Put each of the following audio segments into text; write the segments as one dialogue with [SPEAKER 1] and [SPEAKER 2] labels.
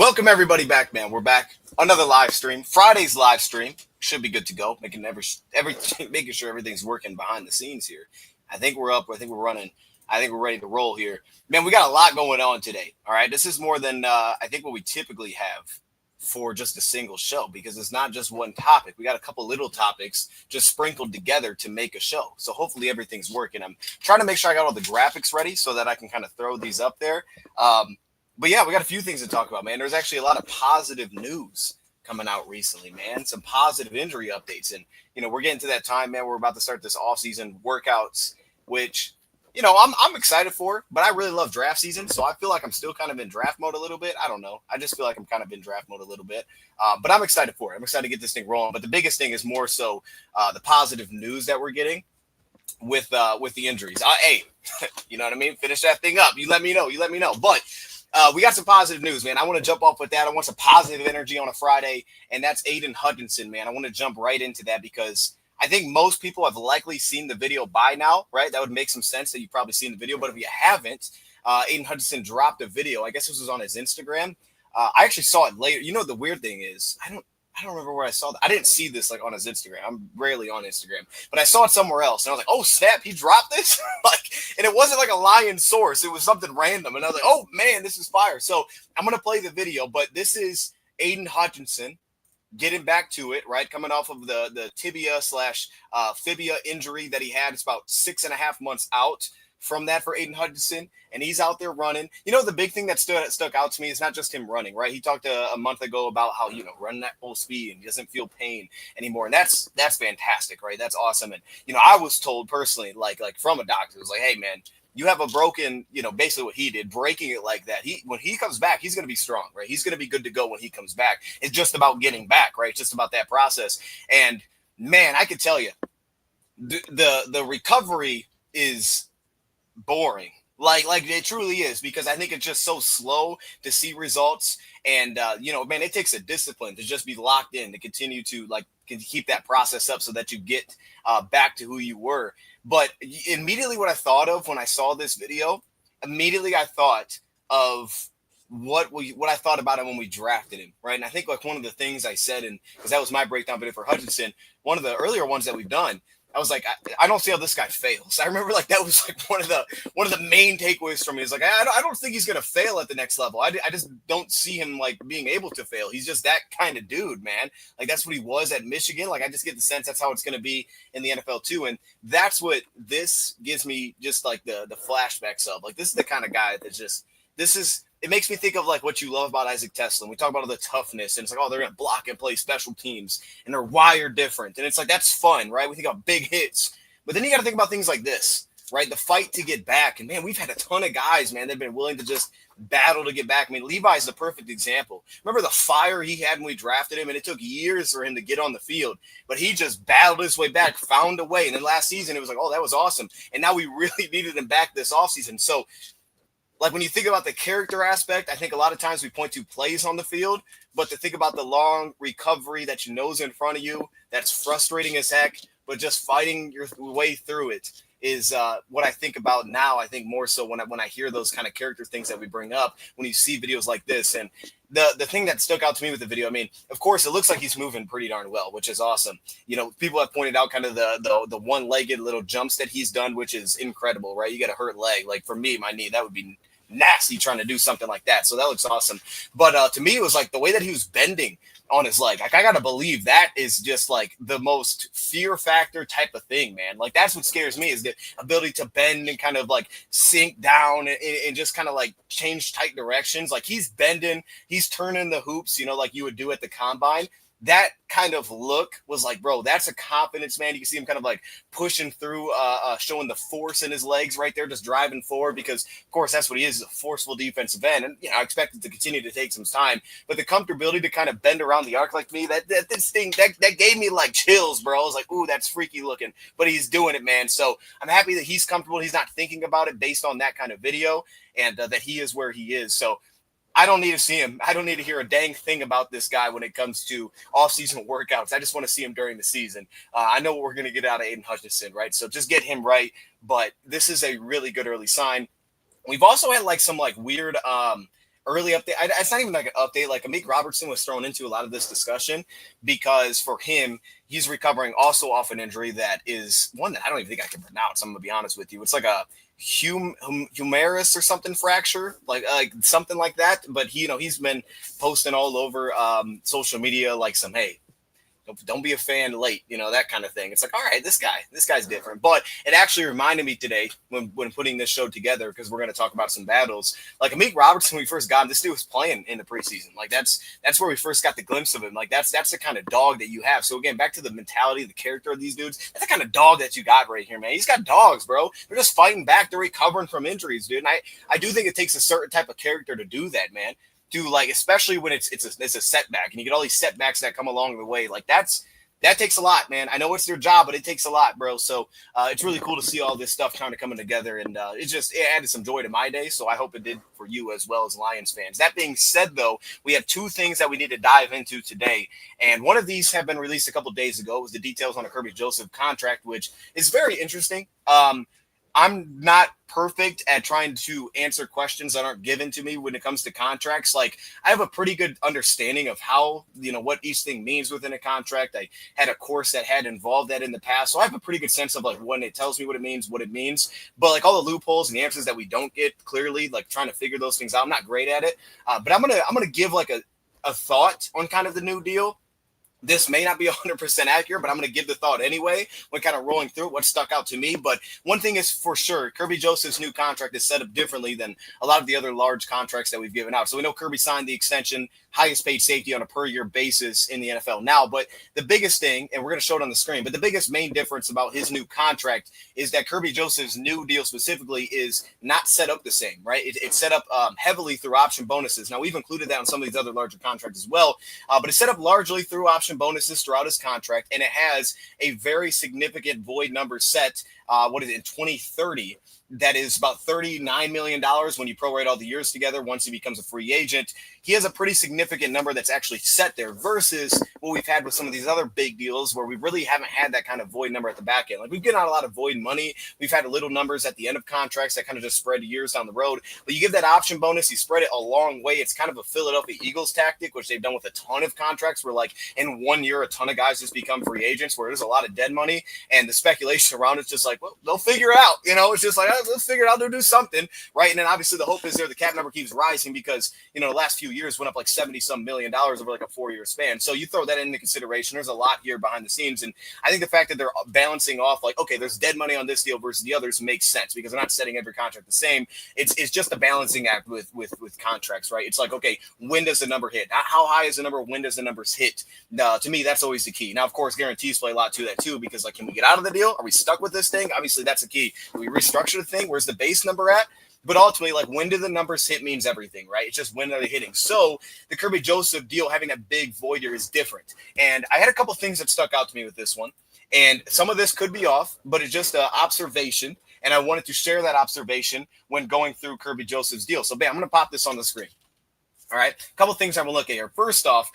[SPEAKER 1] Welcome everybody back, man. We're back. Another live stream. Friday's live stream should be good to go. Making sure everything's working behind the scenes here. I think we're up. I think we're running. I think we're ready to roll here, man. We got a lot going on today. All right, this is more than I think what we typically have for just a single show because it's not just one topic. We got a couple little topics just sprinkled together to make a show. So hopefully everything's working. I'm trying to make sure I got all the graphics ready so that I can kind of throw these up there. But yeah, we got a few things to talk about, man. There's actually a lot of positive news coming out recently, man. Some positive injury updates. And, we're getting to that time, man. We're about to start this off-season workouts, which, I'm excited for, but I really love draft season. So I feel like I'm still kind of in draft mode a little bit. I don't know. I just feel like I'm kind of in draft mode a little bit. But I'm excited for it. I'm excited to get this thing rolling. But the biggest thing is more so the positive news that we're getting with the injuries. Hey, you know what I mean? Finish that thing up. You let me know. But we got some positive news, man. I want to jump off with that. I want some positive energy on a Friday, and that's Aidan Hutchinson, man. I want to jump right into that because I think most people have likely seen the video by now, right? That would make some sense that you've probably seen the video. But if you haven't, Aidan Hutchinson dropped a video. I guess this was on his Instagram. I actually saw it later. The weird thing is I don't remember where I saw that. I didn't see this like on his Instagram. I'm rarely on Instagram, but I saw it somewhere else. And I was like, oh snap, he dropped this. And it wasn't like a lying source. It was something random. And I was like, oh man, this is fire. So I'm going to play the video, but this is Aidan Hutchinson getting back to it, right? Coming off of the tibia / fibia injury that he had. It's about 6.5 months out from that for Aidan Hutchinson, and he's out there running. The big thing that stuck out to me is not just him running, right? He talked a month ago about how, running at full speed and he doesn't feel pain anymore. And that's fantastic, right? That's awesome. And, I was told personally, like from a doctor, it was like, hey, man, you have a broken, basically what he did, breaking it like that. When he comes back, he's going to be strong, right? He's going to be good to go when he comes back. It's just about getting back, right? It's just about that process. And, man, I could tell you, the recovery is boring, like it truly is, because I think it's just so slow to see results. And man, it takes a discipline to just be locked in to continue to keep that process up so that you get back to who you were. But immediately what I thought of when I saw this video, I thought of what I thought about him when we drafted him, right? And I think one of the things I said, and because that was my breakdown video for Hutchinson, one of the earlier ones that we've done, I was like, I don't see how this guy fails. I remember that was one of the main takeaways from me. Is I don't think he's gonna fail at the next level. I just don't see him being able to fail. He's just that kind of dude, man. That's what he was at Michigan. I just get the sense that's how it's gonna be in the NFL too. And that's what this gives me, just the flashbacks of. This is the kind of guy that it makes me think of what you love about Isaac Tesla. We talk about all the toughness, and it's they're going to block and play special teams, and they're wired different. And it's that's fun, right? We think of big hits. But then you got to think about things like this, right? The fight to get back. And, man, we've had a ton of guys, man, that have been willing to just battle to get back. I mean, Levi's the perfect example. Remember the fire he had when we drafted him? And it took years for him to get on the field. But he just battled his way back, found a way. And then last season, it was oh, that was awesome. And now we really needed him back this offseason. So, when you think about the character aspect, I think a lot of times we point to plays on the field, but to think about the long recovery that is in front of you, that's frustrating as heck, but just fighting your way through it is what I think about now. I think more so when I hear those kind of character things that we bring up, when you see videos like this. And the thing that stuck out to me with the video, I mean, of course, it looks like he's moving pretty darn well, which is awesome. People have pointed out kind of the one-legged little jumps that he's done, which is incredible, right? You got a hurt leg. For me, my knee, that would be nasty trying to do something like that. So that looks awesome. But to me, it was the way that he was bending on his leg. I got to believe that is just the most fear factor type of thing, man. That's what scares me, is the ability to bend and kind of sink down and just kind of change tight directions. He's bending, he's turning the hoops, like you would do at the combine. That kind of look was bro, that's a confidence, man. You can see him kind of pushing through, showing the force in his legs right there, just driving forward, because of course that's what he is, a forceful defensive end. And I expect it to continue to take some time, but the comfortability to kind of bend around the arc me, that gave me chills, bro. I was ooh, that's freaky looking, but he's doing it, man. So I'm happy that he's comfortable. He's not thinking about it based on that kind of video, and that he is where he is. So I don't need to see him. I don't need to hear a dang thing about this guy when it comes to off-season workouts. I just want to see him during the season. I know what we're going to get out of Aidan Hutchinson, right? So just get him right. But this is a really good early sign. We've also had some weird early update. It's not even like an update. Like Amik Robertson was thrown into a lot of this discussion because for him, he's recovering also off an injury that is one that I don't even think I can pronounce. I'm gonna be honest with you. It's like a humerus or something fracture, like something like that. But he's been posting all over social media like some don't be a fan late, that kind of thing. It's like, all right, this guy's different. But it actually reminded me today when putting this show together, because we're going to talk about some battles. Like Amik Robertson, when we first got him, this dude was playing in the preseason. Like that's where we first got the glimpse of him. Like that's the kind of dog that you have. So again, back to the mentality, the character of these dudes. That's the kind of dog that you got right here, man. He's got dogs, bro. They're just fighting back. They're recovering from injuries, dude. And I do think it takes a certain type of character to do that, man. Especially when it's a setback and you get all these setbacks that come along the way. Like that takes a lot, man. I know it's their job, but it takes a lot, bro. So it's really cool to see all this stuff kind of coming together, and it added some joy to my day. So I hope it did for you as well as Lions fans. That being said, though, we have two things that we need to dive into today, and one of these have been released a couple of days ago. It was the details on a Kirby Joseph contract, which is very interesting. I'm not perfect at trying to answer questions that aren't given to me when it comes to contracts. Like I have a pretty good understanding of how, what each thing means within a contract. I had a course that had involved that in the past. So I have a pretty good sense of like when it tells me what it means. But like all the loopholes and the answers that we don't get clearly, like trying to figure those things out, I'm not great at it. But I'm going to give like a thought on kind of the new deal. This may not be 100% accurate, but I'm going to give the thought anyway when kind of rolling through what stuck out to me. But one thing is for sure, Kirby Joseph's new contract is set up differently than a lot of the other large contracts that we've given out. So we know Kirby signed the extension, highest paid safety on a per year basis in the NFL now. But the biggest thing, and we're going to show it on the screen, but the biggest main difference about his new contract is that Kirby Joseph's new deal specifically is not set up the same, right? It's set up heavily through option bonuses. Now we've included that on some of these other larger contracts as well, but it's set up largely through option bonuses throughout his contract, and it has a very significant void number set. In 2030? That is about $39 million when you prorate all the years together once he becomes a free agent. He has a pretty significant number that's actually set there versus what we've had with some of these other big deals where we really haven't had that kind of void number at the back end. Like we've given out a lot of void money. We've had little numbers at the end of contracts that kind of just spread years down the road. But you give that option bonus, you spread it a long way. It's kind of a Philadelphia Eagles tactic, which they've done with a ton of contracts where like in 1 year, a ton of guys just become free agents where there's a lot of dead money and the speculation around it's just like, well, they'll figure it out. It's just like, let's figure it out. They'll do something, right? And then obviously the hope is there the cap number keeps rising because, the last few years went up like $70-some million over like a 4-year span. So you throw that into consideration. There's a lot here behind the scenes. And I think the fact that they're balancing off like, okay, there's dead money on this deal versus the others makes sense because they're not setting every contract the same. It's just a balancing act with contracts, right? It's like, okay, when does the number hit? How high is the number? When does the numbers hit? To me, that's always the key. Now, of course, guarantees play a lot to that too because like, can we get out of the deal? Are we stuck with this thing? Obviously, that's the key. Do we restructure the thing? Where's the base number at? But ultimately, like when do the numbers hit means everything, right? It's just when are they hitting. So the Kirby Joseph deal having that big void year is different. And I had a couple things that stuck out to me with this one. And some of this could be off, but it's just an observation. And I wanted to share that observation when going through Kirby Joseph's deal. So, bam, I'm going to pop this on the screen. All right, a couple things I will look at here. First off,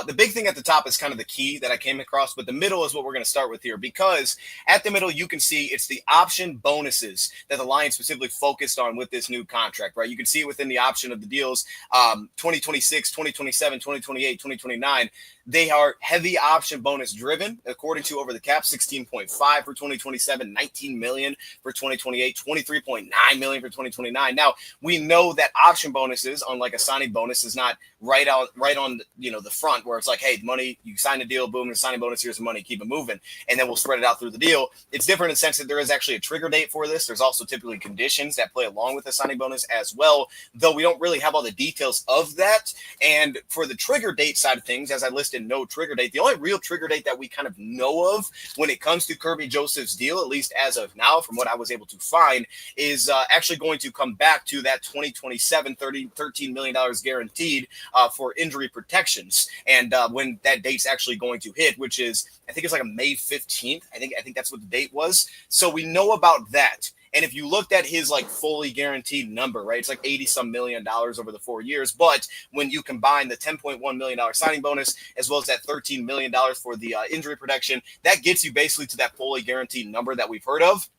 [SPEAKER 1] the big thing at the top is kind of the key that I came across, but the middle is what we're going to start with here because at the middle, you can see it's the option bonuses that the Lions specifically focused on with this new contract, right? You can see it within the option of the deals, 2026, 2027, 2028, 2029. They are heavy option bonus driven, according to Over the Cap, 16.5 for 2027, 19 million for 2028, 23.9 million for 2029. Now, we know that option bonuses, unlike a signing bonus, is not right on the front where it's like, hey, money, you sign a deal, boom, and signing bonus, here's the money, keep it moving, and then we'll spread it out through the deal. It's different in the sense that there is actually a trigger date for this. There's also typically conditions that play along with the signing bonus as well, though we don't really have all the details of that. And for the trigger date side of things, as I listed, no trigger date. The only real trigger date that we kind of know of when it comes to Kirby Joseph's deal, at least as of now, from what I was able to find, is actually going to come back to that 2027 $13 million guaranteed for injury protections. And when that date's actually going to hit, which is, I think it's like a May 15th. I think that's what the date was. So we know about that. And if you looked at his like fully guaranteed number, right, it's like $80-some million over the 4 years. But when you combine the $10.1 million signing bonus as well as that $13 million for the injury protection, that gets you basically to that fully guaranteed number that we've heard of.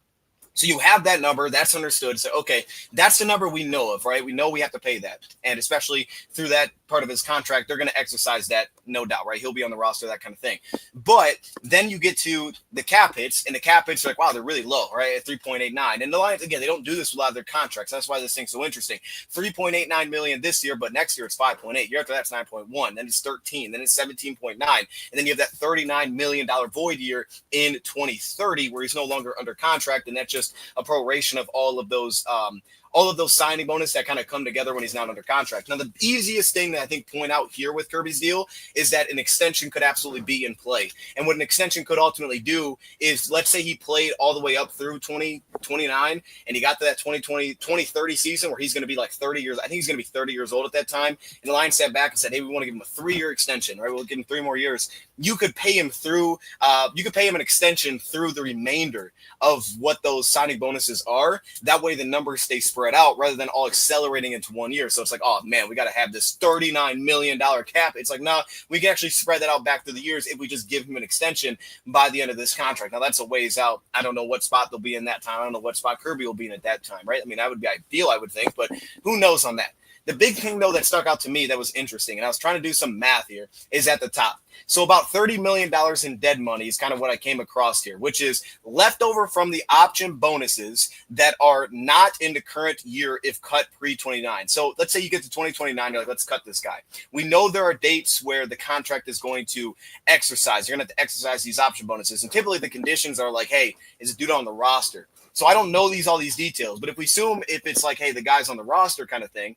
[SPEAKER 1] So you have that number, that's understood. So, okay, that's the number we know of, right? We know we have to pay that. And especially through that part of his contract, they're going to exercise that, no doubt, right? He'll be on the roster, that kind of thing. But then you get to the cap hits, and the cap hits are like, wow, they're really low, right? At 3.89. And the Lions, again, they don't do this with a lot of their contracts. That's why this thing's so interesting. 3.89 million this year, but next year it's 5.8. Year after that's 9.1. Then it's 13. Then it's 17.9. And then you have that $39 million void year in 2030 where he's no longer under contract, and that's just a proration of all of those signing bonus that kind of come together when he's not under contract. Now, the easiest thing that I think point out here with Kirby's deal is that an extension could absolutely be in play. And what an extension could ultimately do is, let's say he played all the way up through 2029 and he got to that 2030 season where he's going to be like 30 years. I think he's going to be 30 years old at that time. And the Lions sat back and said, hey, we want to give him a 3-year extension, right? We'll give him 3 more years. You could pay him an extension through the remainder of what those signing bonuses are. That way the numbers stay spread out rather than all accelerating into 1 year. So it's like, oh man, we got to have this $39 million cap. It's like, no, we can actually spread that out back through the years if we just give him an extension by the end of this contract. Now that's a ways out. I don't know what spot they'll be in that time. I don't know what spot Kirby will be in at that time, right? I mean, that would be ideal, I would think, but who knows on that. The big thing, though, that stuck out to me that was interesting, and I was trying to do some math here, is at the top. So about $30 million in dead money is kind of what I came across here, which is left over from the option bonuses that are not in the current year if cut pre-29. So let's say you get to 2029, you're like, let's cut this guy. We know there are dates where the contract is going to exercise. You're going to have to exercise these option bonuses. And typically the conditions are like, hey, is a dude on the roster? So I don't know all these details. But if we assume if it's like, hey, the guy's on the roster kind of thing,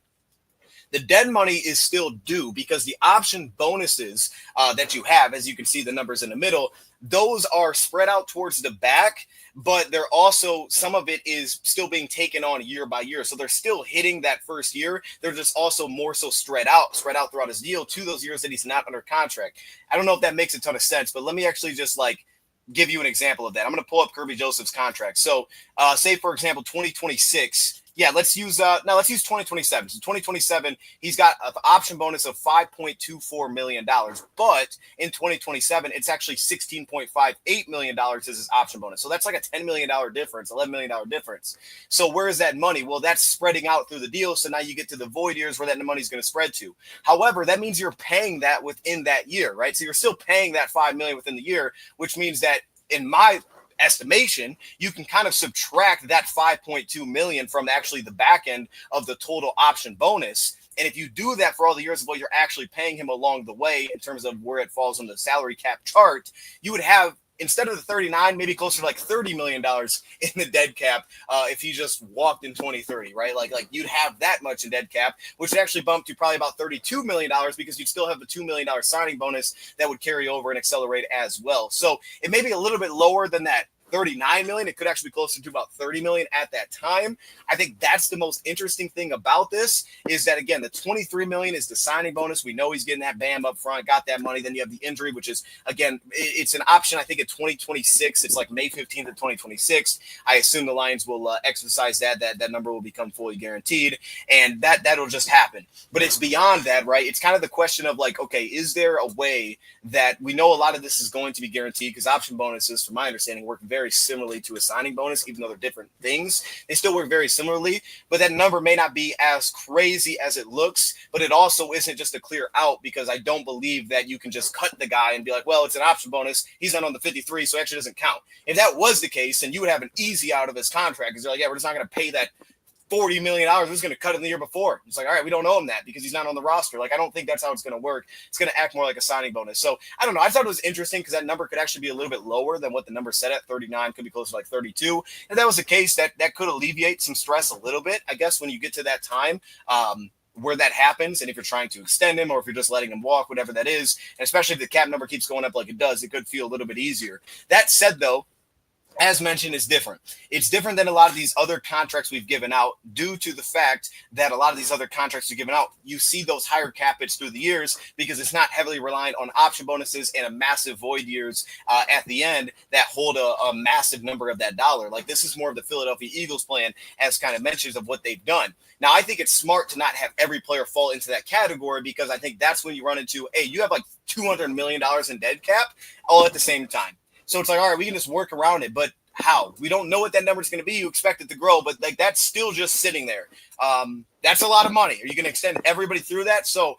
[SPEAKER 1] the dead money is still due because the option bonuses that you have, as you can see the numbers in the middle, those are spread out towards the back, but they're also, some of it is still being taken on year by year. So they're still hitting that first year. They're just also more so spread out throughout his deal to those years that he's not under contract. I don't know if that makes a ton of sense, but let me actually just give you an example of that. I'm going to pull up Kirby Joseph's contract. So say, for example, 2026. Yeah, let's use 2027. So 2027, he's got an option bonus of $5.24 million. But in 2027, it's actually $16.58 million is his option bonus. So that's like a $10 million difference, $11 million difference. So where is that money? Well, that's spreading out through the deal. So now you get to the void years where that money is going to spread to. However, that means you're paying that within that year, right? So you're still paying that $5 million within the year, which means that in my estimation, you can kind of subtract that 5.2 million from actually the back end of the total option bonus. And if you do that for all the years of what you're actually paying him along the way in terms of where it falls on the salary cap chart, you would have, instead of the 39, maybe closer to like $30 million in the dead cap if he just walked in 2030, right? Like you'd have that much in dead cap, which would actually bump to probably about $32 million because you'd still have the $2 million signing bonus that would carry over and accelerate as well. So it may be a little bit lower than that 39 million. It could actually be closer to about 30 million at that time. I think that's the most interesting thing about this is that, again, the 23 million is the signing bonus. We know he's getting that BAM up front, got that money. Then you have the injury, which is, again, it's an option. I think in 2026, it's like May 15th of 2026. I assume the Lions will exercise that number will become fully guaranteed, and that'll just happen. But it's beyond that, right? It's kind of the question of like, okay, is there a way that we know a lot of this is going to be guaranteed because option bonuses, from my understanding, work very similarly to a signing bonus, even though they're different things. They still work very similarly, but that number may not be as crazy as it looks, but it also isn't just a clear out because I don't believe that you can just cut the guy and be like, well, it's an option bonus. He's not on the 53, so it actually doesn't count. If that was the case, then you would have an easy out of his contract because they're like, yeah, we're just not going to pay that $40 million. Who's going to cut him the year before? It's like, all right, we don't owe him that because he's not on the roster. Like, I don't think that's how it's going to work. It's going to act more like a signing bonus. So I don't know. I thought it was interesting because that number could actually be a little bit lower than what the number set at 39, could be closer to like 32. If that was the case, that could alleviate some stress a little bit, I guess, when you get to that time. Where that happens, and if you're trying to extend him or if you're just letting him walk, whatever that is, and especially if the cap number keeps going up like it does, it could feel a little bit easier. That said, though, as mentioned, is different. It's different than a lot of these other contracts we've given out due to the fact that a lot of these other contracts you're giving out, you see those higher cap hits through the years because it's not heavily reliant on option bonuses and a massive void years at the end that hold a massive number of that dollar. Like, this is more of the Philadelphia Eagles plan, as kind of mentions of what they've done. Now, I think it's smart to not have every player fall into that category because I think that's when you run into, hey, you have like $200 million in dead cap all at the same time. So it's like, all right, we can just work around it. But How? We don't know what that number is going to be. You expect it to grow, but like that's still just sitting there. That's a lot of money. Are you going to extend everybody through that? So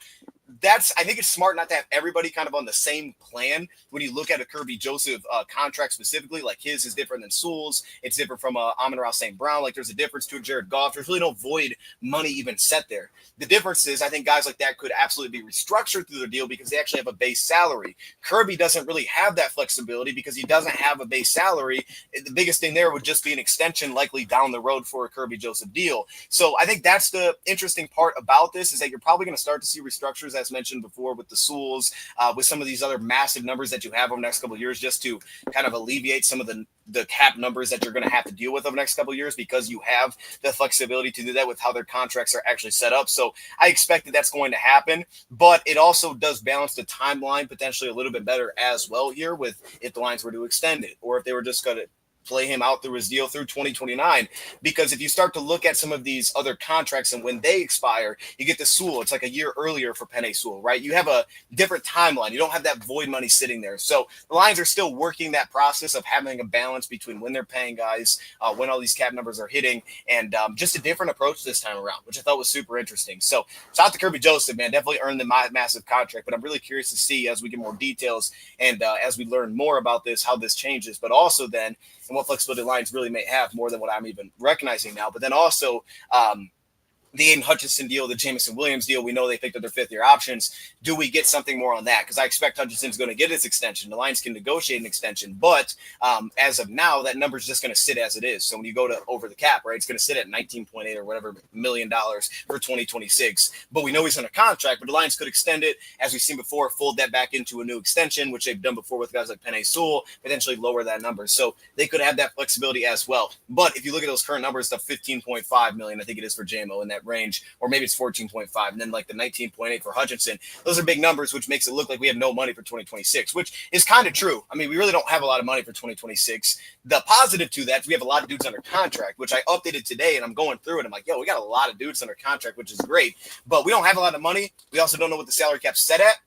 [SPEAKER 1] I think it's smart not to have everybody kind of on the same plan when you look at a Kirby Joseph contract specifically. Like his is different than Sewell's. It's different from Amon-Ra St. Brown. Like there's a difference to a Jared Goff. There's really no void money even set there. The difference is I think guys like that could absolutely be restructured through their deal because they actually have a base salary. Kirby doesn't really have that flexibility because he doesn't have a base salary. The biggest thing there would just be an extension likely down the road for a Kirby Joseph deal. So I think that's the interesting part about this is that you're probably going to start to see restructures as mentioned before with the Sewells, with some of these other massive numbers that you have over the next couple of years, just to kind of alleviate some of the cap numbers that you're going to have to deal with over the next couple of years because you have the flexibility to do that with how their contracts are actually set up. So I expect that that's going to happen, but it also does balance the timeline potentially a little bit better as well here with if the Lions were to extend it or if they were just going to play him out through his deal through 2029. Because if you start to look at some of these other contracts and when they expire, you get the Sewell. It's like a year earlier for Penei Sewell, right? You have a different timeline. You don't have that void money sitting there. So the Lions are still working that process of having a balance between when they're paying guys, when all these cap numbers are hitting, and just a different approach this time around, which I thought was super interesting. So shout out to Kirby Joseph, man. Definitely earned the massive contract, but I'm really curious to see as we get more details and as we learn more about this, how this changes, but also then and what flexibility Lions really may have more than what I'm even recognizing now. But then also the Aidan Hutchinson deal, the Jameson Williams deal, we know they picked up their fifth-year options. Do we get something more on that? Because I expect Hutchinson's going to get his extension. The Lions can negotiate an extension, but as of now, that number is just going to sit as it is. So when you go to over the cap, right, it's going to sit at $19.8 or whatever $1 million for 2026. But we know he's under contract, but the Lions could extend it, as we've seen before, fold that back into a new extension, which they've done before with guys like Penei Sewell, potentially lower that number. So they could have that flexibility as well. But if you look at those current numbers, the $15.5 million, I think it is for JMO in that range, or maybe it's 14.5, and then like the 19.8 for Hutchinson. Those are big numbers, which makes it look like we have no money for 2026, which is kind of true. I mean, we really don't have a lot of money for 2026. The positive to that is we have a lot of dudes under contract, which I updated today, and I'm going through it. I'm like, yo, we got a lot of dudes under contract, which is great, but we don't have a lot of money. We also don't know what the salary cap's set at.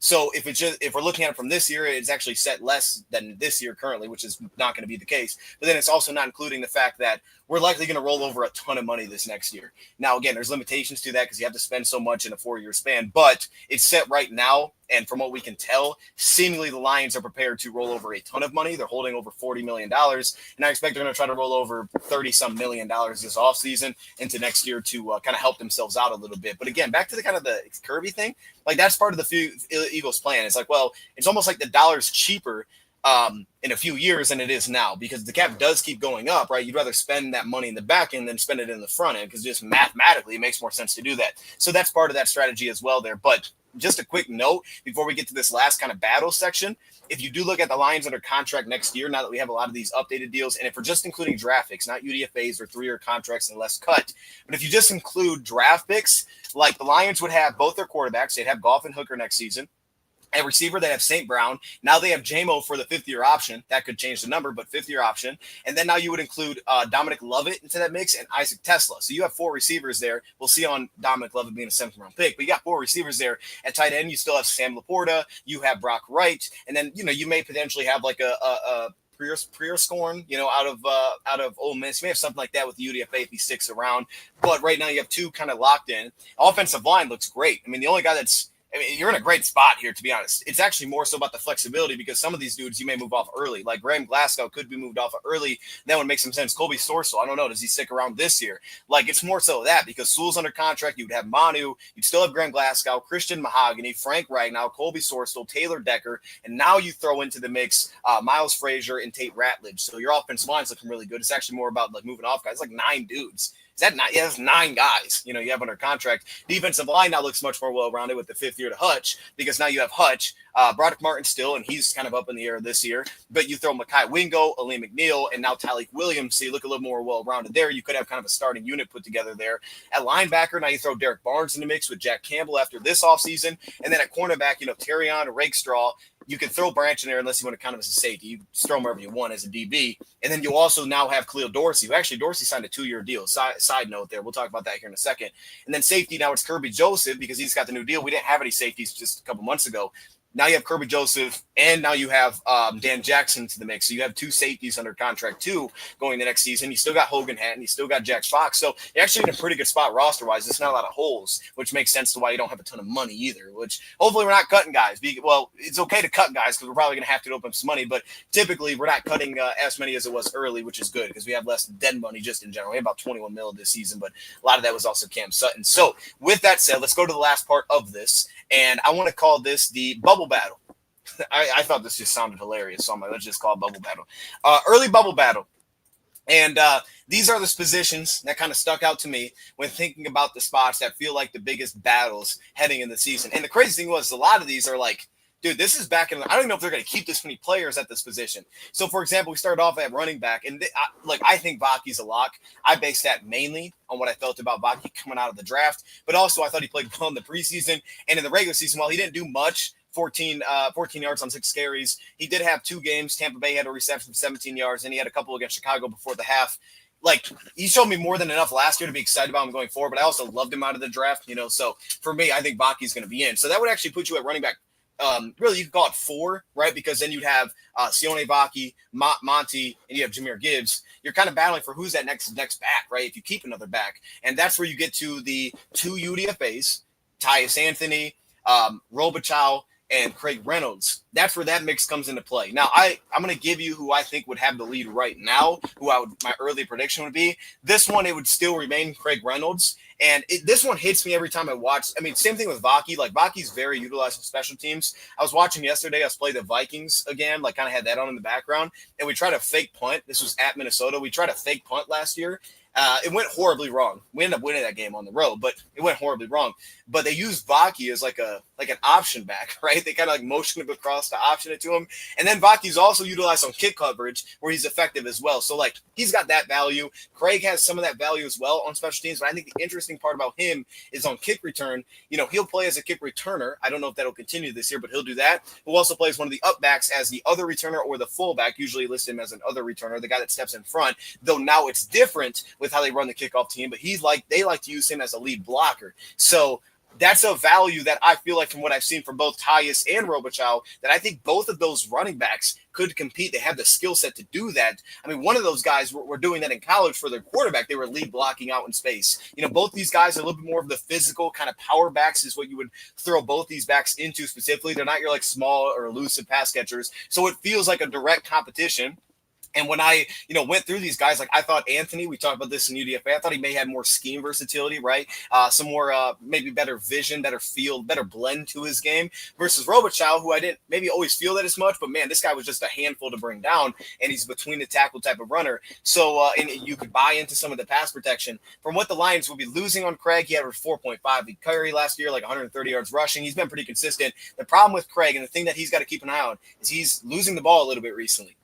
[SPEAKER 1] So if we're looking at it from this year, it's actually set less than this year currently, which is not going to be the case. But then it's also not including the fact that we're likely going to roll over a ton of money this next year. Now, again, there's limitations to that because you have to spend so much in a 4-year span, but it's set right now. And from what we can tell, seemingly the Lions are prepared to roll over a ton of money. They're holding over $40 million. And I expect they're going to try to roll over $30-some million this offseason into next year to kind of help themselves out a little bit. But again, back to the kind of the Kirby thing, like that's part of the Eagles plan. It's like, well, it's almost like the dollar's cheaper in a few years than it is now because the cap does keep going up, right? You'd rather spend that money in the back end than spend it in the front end because just mathematically it makes more sense to do that. So that's part of that strategy as well there. But just a quick note before we get to this last kind of battle section, if you do look at the Lions under contract next year, now that we have a lot of these updated deals, and if we're just including draft picks, not UDFAs or 3-year contracts and less cut, but if you just include draft picks, like the Lions would have both their quarterbacks, they'd have Goff and Hooker next season. At receiver, they have St. Brown. Now they have JMO for the 5th-year option. That could change the number, but 5th-year option. And then now you would include Dominic Lovett into that mix and Isaac Tesla. So you have 4 receivers there. We'll see on Dominic Lovett being a 7th-round pick, but you got 4 receivers there. At tight end, you still have Sam Laporta. You have Brock Wright. And then, you may potentially have like a Prior-Scorn, out of Ole Miss. You may have something like that with the UDFA if he sticks around. But right now you have 2 kind of locked in. Offensive line looks great. I mean, the only guy you're in a great spot here, to be honest. It's actually more so about the flexibility because some of these dudes you may move off early. Like Graham Glasgow could be moved off early. That would make some sense. Colby Sorsel, I don't know. Does he stick around this year? Like, it's more so that because Sewell's under contract. You would have Manu. You'd still have Graham Glasgow, Christian Mahogany, Frank Ragnow, Colby Sorsel, Taylor Decker. And now you throw into the mix Miles Frazier and Tate Ratledge. So your offensive line's looking really good. It's actually more about like moving off guys. It's like 9 dudes. That's 9 guys, you have under contract. Defensive line now looks much more well-rounded with the 5th year to Hutch because now you have Hutch, Broderick Martin still, and he's kind of up in the air this year. But you throw Mekhi Wingo, Aleem McNeil, and now Tyleek Williams, so you look a little more well-rounded there. You could have kind of a starting unit put together there. At linebacker, now you throw Derek Barnes in the mix with Jack Campbell after this offseason. And then at cornerback, Terrion, Rakestraw. You can throw Branch in there unless you want to kind of as a safety. You just throw him wherever you want as a DB. And then you also now have Khalil Dorsey, who actually Dorsey signed a 2-year deal. Side note there. We'll talk about that here in a second. And then safety, now it's Kirby Joseph because he's got the new deal. We didn't have any safeties just a couple months ago. Now you have Kirby Joseph, and now you have Dan Jackson to the mix. So you have two safeties under contract too going the next season. You still got Hogan Hatton, you still got Jack Fox. So you're actually in a pretty good spot roster wise. There's not a lot of holes, which makes sense to why you don't have a ton of money either. Which hopefully we're not cutting guys. Well, it's okay to cut guys because we're probably going to have to open up some money, but typically we're not cutting as many as it was early, which is good because we have less dead money just in general. We have about 21 mil this season, but a lot of that was also Cam Sutton. So with that said, let's go to the last part of this, and I want to call this the bubble battle. I thought this just sounded hilarious, so I'm like, let's just call it bubble battle. Early bubble battle. And these are the positions that kind of stuck out to me when thinking about the spots that feel like the biggest battles heading in the season. And the crazy thing was a lot of these are like, dude, this is back in – I don't even know if they're going to keep this many players at this position. So, for example, we started off at running back, and I think Vaki's a lock. I based that mainly on what I felt about Vaki coming out of the draft, but also I thought he played well in the preseason. And in the regular season, while he didn't do much – 14 yards on 6 carries. He did have 2 games. Tampa Bay had a reception of 17 yards, and he had a couple against Chicago before the half. Like, he showed me more than enough last year to be excited about him going forward, but I also loved him out of the draft, So for me, I think Vaki's going to be in. So that would actually put you at running back. Really, you could call it 4, right? Because then you'd have Sione Vaki, Monty, and you have Jahmyr Gibbs. You're kind of battling for who's that next back, right? If you keep another back. And that's where you get to the 2 UDFAs, Tyus Anthony, Robichaux, and Craig Reynolds. That's where that mix comes into play. Now, I'm going to give you who I think would have the lead right now, my early prediction would be. This one, it would still remain Craig Reynolds. And this one hits me every time I watch. I mean, same thing with Vaki. Like, Vaki's very utilized in special teams. I was watching yesterday. Us play the Vikings again. Like, kind of had that on in the background. And we tried a fake punt. This was at Minnesota. We tried a fake punt last year. It went horribly wrong. We ended up winning that game on the road, but it went horribly wrong. But they used Vaki as like an option back, right? They kind of like motioned him across to option it to him. And then Vaki's also utilized on kick coverage where he's effective as well. So like he's got that value. Craig has some of that value as well on special teams. But I think the interesting part about him is on kick return. He'll play as a kick returner. I don't know if that'll continue this year, but he'll do that. He'll also play as one of the up backs as the other returner or the fullback. Usually list him as an other returner, the guy that steps in front. Though now it's different with how they run the kickoff team, but they like to use him as a lead blocker. So that's a value that I feel like from what I've seen from both Tyus and Robichaux, that I think both of those running backs could compete. They have the skill set to do that. I mean, one of those guys were doing that in college for their quarterback. They were lead blocking out in space. Both these guys are a little bit more of the physical kind of power backs is what you would throw both these backs into specifically. They're not your like small or elusive pass catchers. So it feels like a direct competition. And when I, went through these guys, like I thought Anthony, we talked about this in UDFA, I thought he may have more scheme versatility, right? Some more, maybe better vision, better feel, better blend to his game versus Robichaux, who I didn't maybe always feel that as much, but man, this guy was just a handful to bring down, and he's between the tackle type of runner. So, and you could buy into some of the pass protection. From what the Lions will be losing on Craig, he averaged 4.5. He carried last year, like 130 yards rushing. He's been pretty consistent. The problem with Craig, and the thing that he's got to keep an eye on, is he's losing the ball a little bit recently.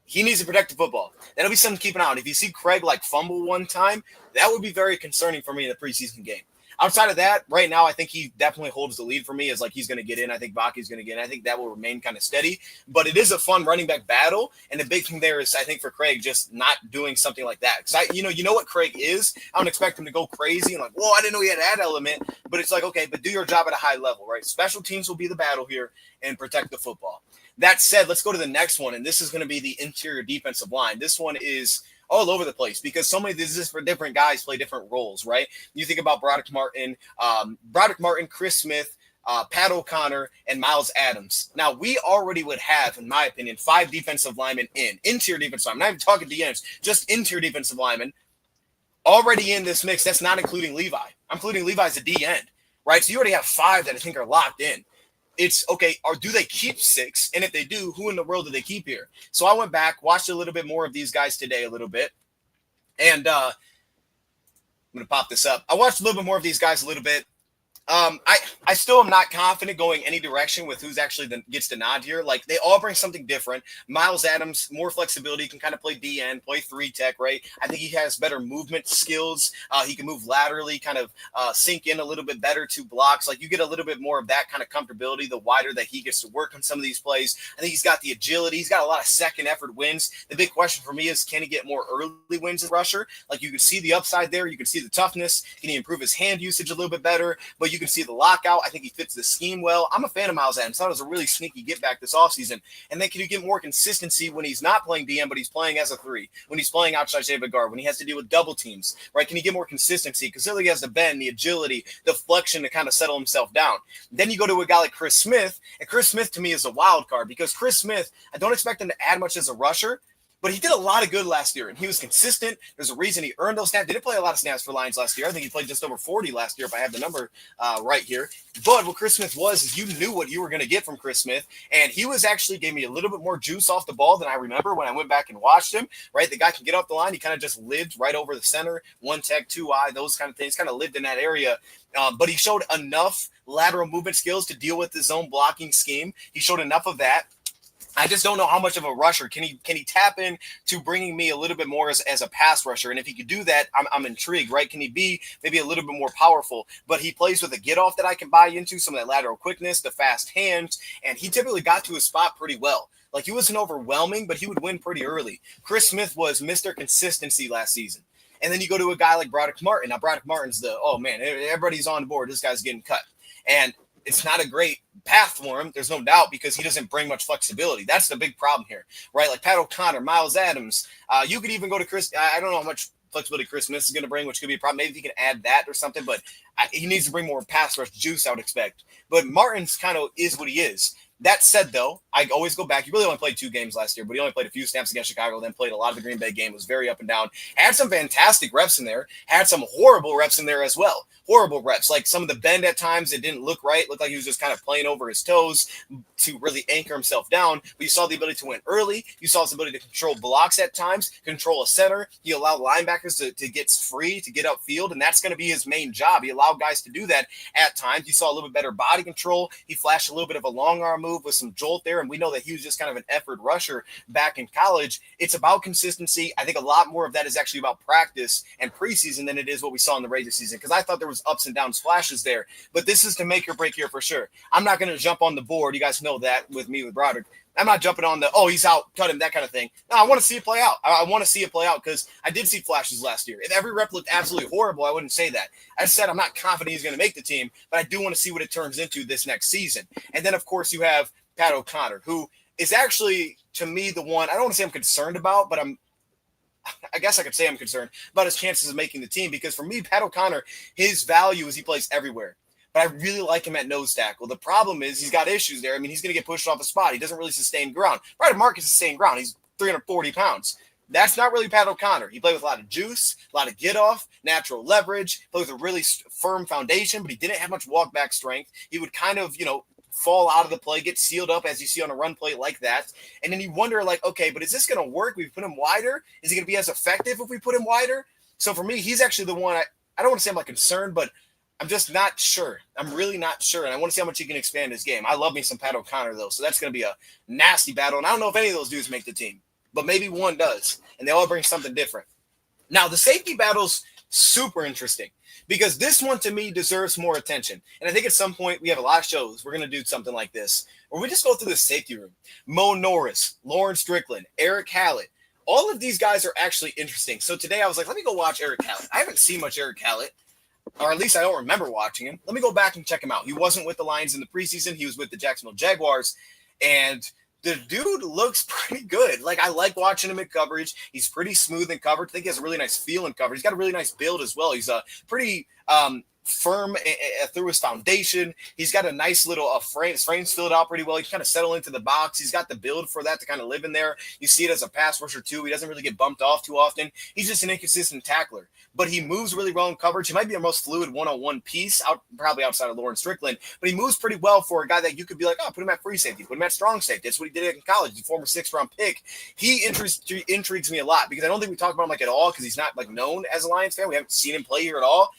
[SPEAKER 1] He needs to protect the football. That'll be something to keep an eye on. If you see Craig like fumble one time, that would be very concerning for me in the preseason game. Outside of that, right now, I think he definitely holds the lead for me as like he's going to get in. I think Vaki's going to get in. I think that will remain kind of steady. But it is a fun running back battle. And the big thing there is, I think, for Craig, just not doing something like that. Because, you know what Craig is. I don't expect him to go crazy and like, whoa, I didn't know he had that element. But it's like, okay, but do your job at a high level, right? Special teams will be the battle here and protect the football. That said, let's go to the next one, and this is going to be the interior defensive line. This one is all over the place because so many of these for different guys play different roles, right? You think about Broderick Martin, Chris Smith, Pat O'Connor, and Miles Adams. Now, we already would have, in my opinion, 5 defensive linemen interior defensive linemen. I'm not even talking DNs, just interior defensive linemen already in this mix. That's not including Levi. I'm including Levi as a D end, right? So you already have 5 that I think are locked in. It's okay, or do they keep 6? And if they do, who in the world do they keep here? So I went back, watched a little bit more of these guys today a little bit. And I'm going to pop this up. I watched a little bit more of these guys a little bit. I still am not confident going any direction with who's actually gets the nod here. Like, they all bring something different. Miles Adams, more flexibility, can kind of play DN, play 3 tech, right? I think he has better movement skills. He can move laterally, kind of sink in a little bit better to blocks. Like, you get a little bit more of that kind of comfortability the wider that he gets to work on some of these plays. I think he's got the agility. He's got a lot of second effort wins. The big question for me is, can he get more early wins as rusher? Like, you can see the upside there. You can see the toughness. Can he improve his hand usage a little bit better? But you You can see the lockout. I think he fits the scheme well. I'm a fan of Miles Adams. I thought it was a really sneaky get back this offseason. And then can you get more consistency when he's not playing DM, but he's playing as a 3, when he's playing outside shape of guard, when he has to deal with double teams, right? Can he get more consistency? Because he has the bend, the agility, the flexion to kind of settle himself down. Then you go to a guy like Chris Smith, and Chris Smith to me is a wild card because Chris Smith, I don't expect him to add much as a rusher, but he did a lot of good last year, and he was consistent. There's a reason he earned those snaps. Didn't play a lot of snaps for Lions last year. I think he played just over 40 last year, if I have the number right here. But what Chris Smith was is you knew what you were going to get from Chris Smith, and he was actually gave me a little bit more juice off the ball than I remember when I went back and watched him, right? The guy can get off the line. He kind of just lived right over the center, one tech, 2 eye, those kind of things, kind of lived in that area. But he showed enough lateral movement skills to deal with his own blocking scheme. He showed enough of that. I just don't know how much of a rusher can he tap in to bringing me a little bit more as a pass rusher. And if he could do that, I'm intrigued, right? Can he be maybe a little bit more powerful? But he plays with a get off that I can buy into, some of that lateral quickness, the fast hands, and he typically got to his spot pretty well. Like he wasn't overwhelming, but he would win pretty early. Chris Smith was Mr. Consistency last season. And then you go to a guy like Broderick Martin. Now Broderick Martin's everybody's on board. This guy's getting cut. And it's not a great path for him, there's no doubt, because he doesn't bring much flexibility. That's the big problem here, right? Like Pat O'Connor, Miles Adams. You could even go to Chris. I don't know how much flexibility Chris Smith is going to bring, which could be a problem. Maybe he can add that or something, but he needs to bring more pass rush juice, I would expect. But Martin's kind of is what he is. That said, though, I always go back. He really only played 2 games last year, but he only played a few snaps against Chicago, then played a lot of the Green Bay game, was very up and down. Had some fantastic reps in there, had some horrible reps in there as well. Horrible reps, like some of the bend at times, it didn't look right. It looked like he was just kind of playing over his toes to really anchor himself down. But you saw the ability to win early. You saw his ability to control blocks at times, control a center. He allowed linebackers to get free, to get upfield, and that's going to be his main job. He allowed guys to do that at times. You saw a little bit better body control. He flashed a little bit of a long arm move with some jolt there, and we know that he was just kind of an effort rusher back in college. It's about consistency. I think a lot more of that is actually about practice and preseason than it is what we saw in the regular season, because I thought there was ups and downs flashes there, but this is to make or break here for sure. I'm not going to jump on the board. You guys know that with me, with Broderick. I'm not jumping on the, he's out, cut him, that kind of thing. No, I want to see it play out. I want to see it play out because I did see flashes last year. If every rep looked absolutely horrible, I wouldn't say that. I said I'm not confident he's going to make the team, but I do want to see what it turns into this next season. And then, of course, you have Pat O'Connor, who is actually, to me, the one I don't want to say I'm concerned about, but I guess I could say I'm concerned about his chances of making the team, because for me, Pat O'Connor, his value is he plays everywhere. But I really like him at nose tackle. The problem is he's got issues there. I mean, he's going to get pushed off a spot. He doesn't really sustain ground. Brandon Marcus sustained ground. He's 340 pounds. That's not really Pat O'Connor. He played with a lot of juice, a lot of get off, natural leverage, played with a really firm foundation, but he didn't have much walk back strength. He would kind of, fall out of the play, get sealed up as you see on a run play like that. And then you wonder, like, okay, but is this going to work? We put him wider. Is he going to be as effective if we put him wider? So for me, he's actually the one I don't want to say I'm like concerned, but I'm just not sure. I'm really not sure. And I want to see how much he can expand his game. I love me some Pat O'Connor, though. So that's going to be a nasty battle. And I don't know if any of those dudes make the team, but maybe one does. And they all bring something different. Now, the safety battle's super interesting, because this one to me deserves more attention. And I think at some point we have a lot of shows. We're going to do something like this where we just go through the safety room. Mo Norris, Lauren Strickland, Eric Hallett. All of these guys are actually interesting. So today I was like, let me go watch Eric Hallett. I haven't seen much Eric Hallett, or at least I don't remember watching him. Let me go back and check him out. He wasn't with the Lions in the preseason. He was with the Jacksonville Jaguars. And the dude looks pretty good. Like, I like watching him in coverage. He's pretty smooth in coverage. I think he has a really nice feel in coverage. He's got a really nice build as well. He's a pretty firm through his foundation. He's got a nice little frame. His frame's filled out pretty well. He can kind of settle into the box. He's got the build for that to kind of live in there. You see it as a pass rusher too. He doesn't really get bumped off too often. He's just an inconsistent tackler, but he moves really well in coverage. He might be the most fluid one-on-one piece probably outside of Lauren Strickland, but he moves pretty well for a guy that you could be like, put him at free safety, put him at strong safety. That's what he did in college. He's a former 6th-round pick. He intrigues me a lot, because I don't think we talk about him like at all, because he's not like known as a Lions fan. We haven't seen him play here at all.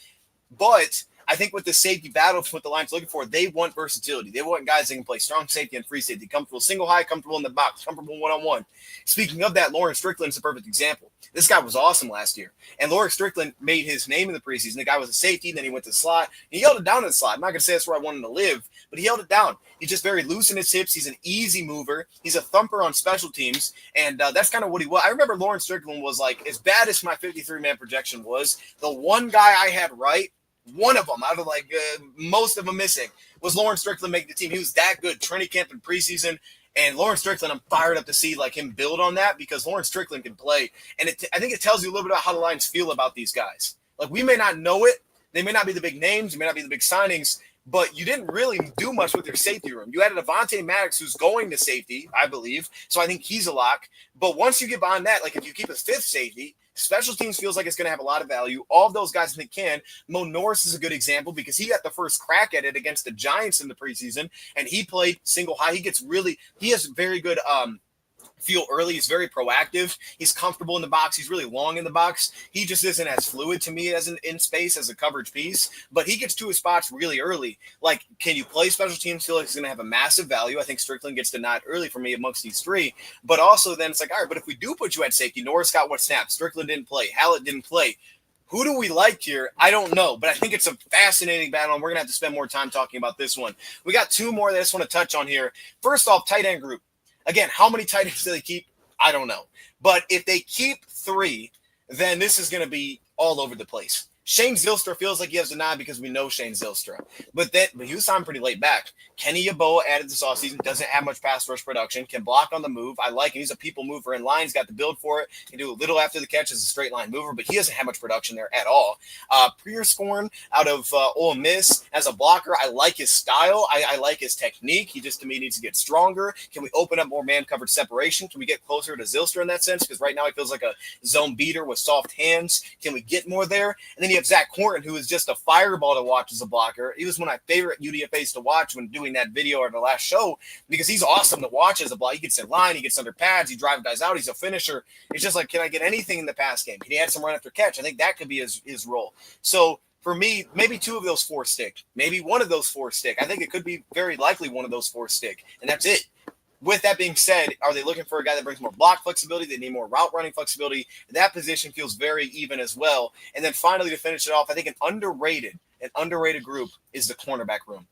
[SPEAKER 1] But I think with the safety battle, what the Lions looking for, they want versatility. They want guys that can play strong safety and free safety, comfortable single high, comfortable in the box, comfortable one-on-one. Speaking of that, Lauren Strickland is a perfect example. This guy was awesome last year. And Lauren Strickland made his name in the preseason. The guy was a safety, and then he went to the slot. He held it down in the slot. I'm not going to say that's where I want him to live, but he held it down. He's just very loose in his hips. He's an easy mover. He's a thumper on special teams, and that's kind of what he was. I remember Lauren Strickland was like, as bad as my 53-man projection was, the one guy I had right one of them out of like most of them missing was Lawrence Strickland making the team. He was that good. Training camp in preseason. And Lawrence Strickland, I'm fired up to see like him build on that because Lawrence Strickland can play. And I think it tells you a little bit about how the Lions feel about these guys. Like we may not know it. They may not be the big names. They may not be the big signings. But you didn't really do much with your safety room. You added Avonte Maddox, who's going to safety, I believe. So I think he's a lock. But once you get behind that, like if you keep a fifth safety, special teams feels like it's going to have a lot of value. All of those guys I think can. Mo Norris is a good example because he got the first crack at it against the Giants in the preseason, and he played single high. He has very good feel early. He's very proactive. He's comfortable in the box. He's really long in the box. He just isn't as fluid to me as in space as a coverage piece, but he gets to his spots really early. Like, can you play special teams? Feel like it's going to have a massive value. I think Strickland gets the nod early for me amongst these three, but also then it's like, all right, but if we do put you at safety, Norris got what snaps, Strickland didn't play, Hallett didn't play. Who do we like here? I don't know, but I think it's a fascinating battle, and we're going to have to spend more time talking about this one. We got two more that I just want to touch on here. First off, tight end group. Again, how many tight ends do they keep? I don't know. But if they keep three, then this is going to be all over the place. Shane Zylstra feels like he has the nod because we know Shane Zylstra. But he was signed pretty late back. Kenny Yeboah added this offseason, doesn't have much pass rush production, can block on the move. I like him. He's a people mover in lines, got the build for it. Can do a little after the catch as a straight line mover, but he doesn't have much production there at all. Prierscorn out of Ole Miss as a blocker. I like his style. I like his technique. He just, to me, needs to get stronger. Can we open up more man-covered separation? Can we get closer to Zylstra in that sense? Because right now he feels like a zone beater with soft hands. Can we get more there? And then you have Zach Cornton, who is just a fireball to watch as a blocker. He was one of my favorite UDFAs to watch when doing that video or the last show because he's awesome to watch as a blocker. He gets in line, he gets under pads, he drives guys out, he's a finisher. It's just like, can I get anything in the pass game? Can he add some run after catch? I think that could be his role. So for me, maybe two of those four stick. Maybe one of those four stick. I think it could be very likely one of those four stick, and that's it. With that being said, are they looking for a guy that brings more block flexibility? They need more route running flexibility. That position feels very even as well. And then finally, to finish it off, I think an underrated group is the cornerback room.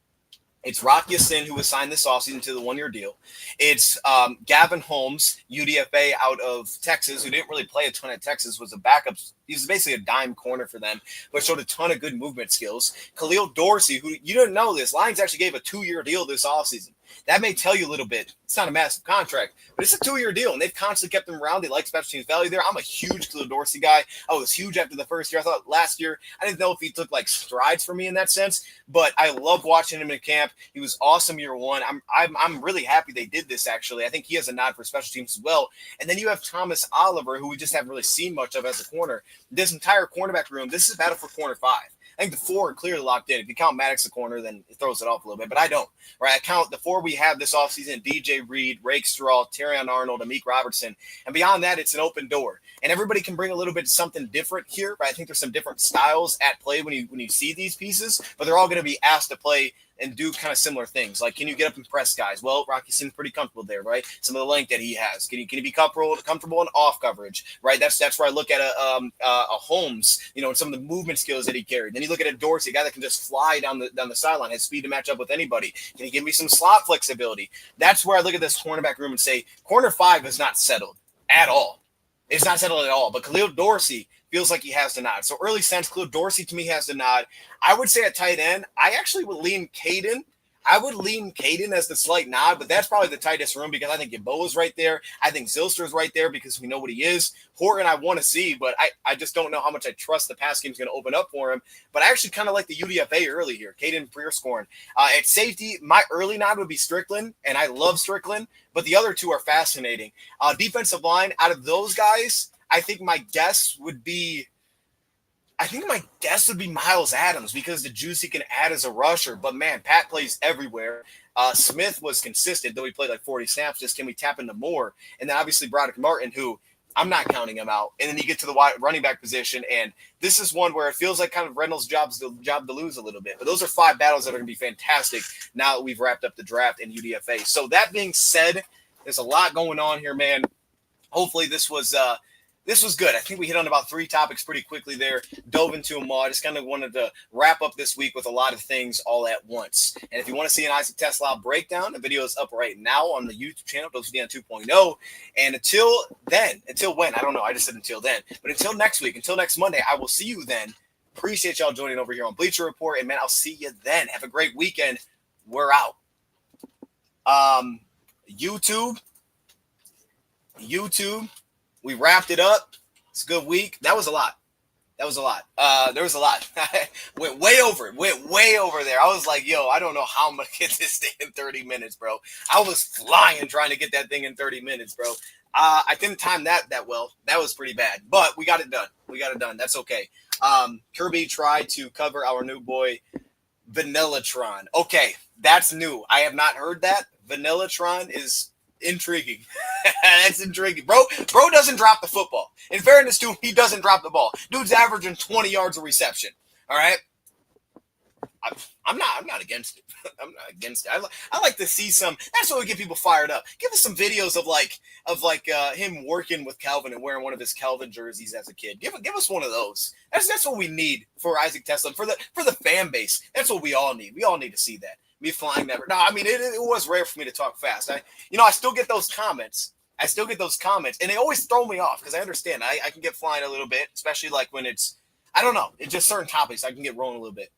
[SPEAKER 1] It's Rock Ya-Sin, who was signed this offseason to the one-year deal. It's Gavin Holmes, UDFA out of Texas, who didn't really play a ton at Texas, was a backup. He's basically a dime corner for them, but showed a ton of good movement skills. Khalil Dorsey, who you didn't know this, Lions actually gave a 2-year deal this offseason. That may tell you a little bit. It's not a massive contract, but it's a 2-year deal, and they've constantly kept him around. They like special teams value there. I'm a huge Khalil Dorsey guy. I was huge after the first year. I thought last year, I didn't know if he took like strides for me in that sense, but I love watching him in camp. He was awesome year one. I'm really happy they did this, actually. I think he has a nod for special teams as well. And then you have Thomas Oliver, who we just haven't really seen much of as a corner. This entire cornerback room, this is a battle for corner 5. I think the 4 are clearly locked in. If you count Maddox the corner, then it throws it off a little bit, but I don't. Right? I count the 4 we have this offseason: DJ Reed, Rake Straw, Terrion Arnold, Amik Robertson. And beyond that, it's an open door. And everybody can bring a little bit of something different here. Right? I think there's some different styles at play when you see these pieces, but they're all going to be asked to play and do kind of similar things. Like, can you get up and press guys? Well, Rocky seems pretty comfortable there, right? Some of the length that he has. Can he be comfortable in off coverage, right? That's where I look at a Holmes, and some of the movement skills that he carried. Then you look at a Dorsey, a guy that can just fly down the sideline, has speed to match up with anybody. Can he give me some slot flexibility? That's where I look at this cornerback room and say, corner 5 is not settled at all. It's not settled at all. But Khalil Dorsey feels like he has the nod. So early sense, Khalil Dorsey to me has the nod. I would say at tight end, I actually would lean Caden. I would lean Caden as the slight nod, but that's probably the tightest room because I think Yeboah is right there. I think Zylstra is right there because we know what he is. Horton I want to see, but I just don't know how much I trust the pass game is going to open up for him. But I actually kind of like the UDFA early here, Caden Prierscorn. At safety, my early nod would be Strickland, and I love Strickland, but the other two are fascinating. Defensive line, out of those guys, I think my guess would be Miles Adams because the juice he can add as a rusher. But, man, Pat plays everywhere. Smith was consistent, though he played like 40 snaps. Just can we tap into more? And then, obviously, Broderick Martin, who I'm not counting him out. And then you get to the running back position, and this is one where it feels like kind of Reynolds' job to lose a little bit. But those are 5 battles that are going to be fantastic now that we've wrapped up the draft in UDFA. So that being said, there's a lot going on here, man. Hopefully this was good. I think we hit on about 3 topics pretty quickly there, dove into them all. I just kind of wanted to wrap up this week with a lot of things all at once. And if you want to see an Isaac Tesla breakdown, the video is up right now on the YouTube channel, DoseOfDion 2.0. And until when? I don't know. I just said until then. But until next week, until next Monday, I will see you then. Appreciate y'all joining over here on Bleacher Report. And, man, I'll see you then. Have a great weekend. We're out. YouTube, we wrapped it up. It's a good week. That was a lot. There was a lot. Went way over there. I was like, yo, I don't know how I'm going to get this thing in 30 minutes, bro. I was flying trying to get that thing in 30 minutes, bro. I didn't time that well. That was pretty bad, but we got it done. That's okay. Kirby tried to cover our new boy, Vanillatron. Okay, that's new. I have not heard that. Vanillatron is intriguing. That's intriguing. Bro doesn't drop the football. In fairness to him, he doesn't drop the ball. Dude's averaging 20 yards of reception. All right? I'm not against it. I'm not against it. I like to see some. That's what would get people fired up. Give us some videos of him working with Calvin and wearing one of his Calvin jerseys as a kid. Give us one of those. That's what we need for Isaac Tesla, for the fan base. That's what we all need. We all need to see that. Me flying never. No, I mean it was rare for me to talk fast. I still get those comments. And they always throw me off because I understand. I can get flying a little bit, especially like when it's, I don't know, it's just certain topics I can get rolling a little bit.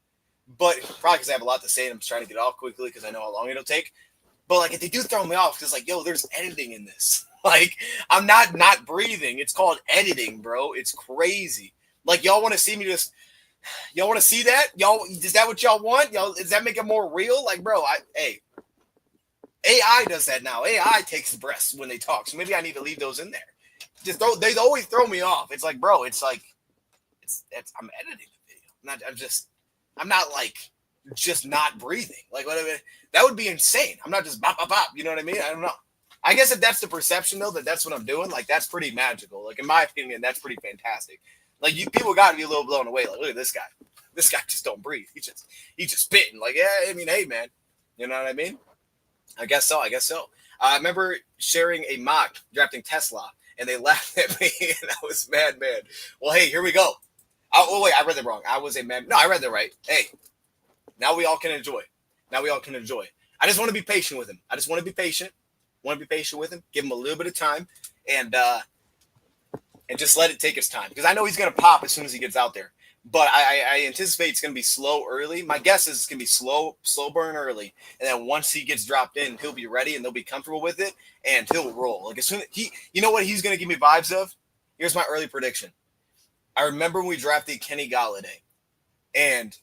[SPEAKER 1] But probably because I have a lot to say and I'm just trying to get off quickly because I know how long it'll take. But like if they do throw me off, because like, yo, there's editing in this. Like I'm not breathing. It's called editing, bro. It's crazy. Like y'all want to see me just. Y'all want to see that? Y'all, is that what y'all want? Y'all, does that make it more real? Like, bro, AI does that now. AI takes breaths when they talk, so maybe I need to leave those in there. They always throw me off. It's like, bro, it's I'm editing the video. I'm not like just not breathing. Like whatever. That would be insane. I'm not just bop bop bop. You know what I mean? I don't know. I guess if that's the perception though, that's what I'm doing. Like that's pretty magical. Like in my opinion, that's pretty fantastic. Like people got to be a little blown away. Like, look at this guy. This guy just don't breathe. He's just spitting. Like, yeah, I mean, hey, man. You know what I mean? I guess so. I remember sharing a mock drafting Tesla, and they laughed at me, and I was mad. Well, hey, here we go. Oh, wait, I read that wrong. I was a man. No, I read that right. Hey, now we all can enjoy. I just want to be patient with him. Give him a little bit of time, and just let it take his time. Because I know he's going to pop as soon as he gets out there. But I anticipate it's going to be slow early. My guess is it's going to be slow burn early. And then once he gets dropped in, he'll be ready and they'll be comfortable with it. And he'll roll. Like as soon as you know what he's going to give me vibes of? Here's my early prediction. I remember when we drafted Kenny Golladay. And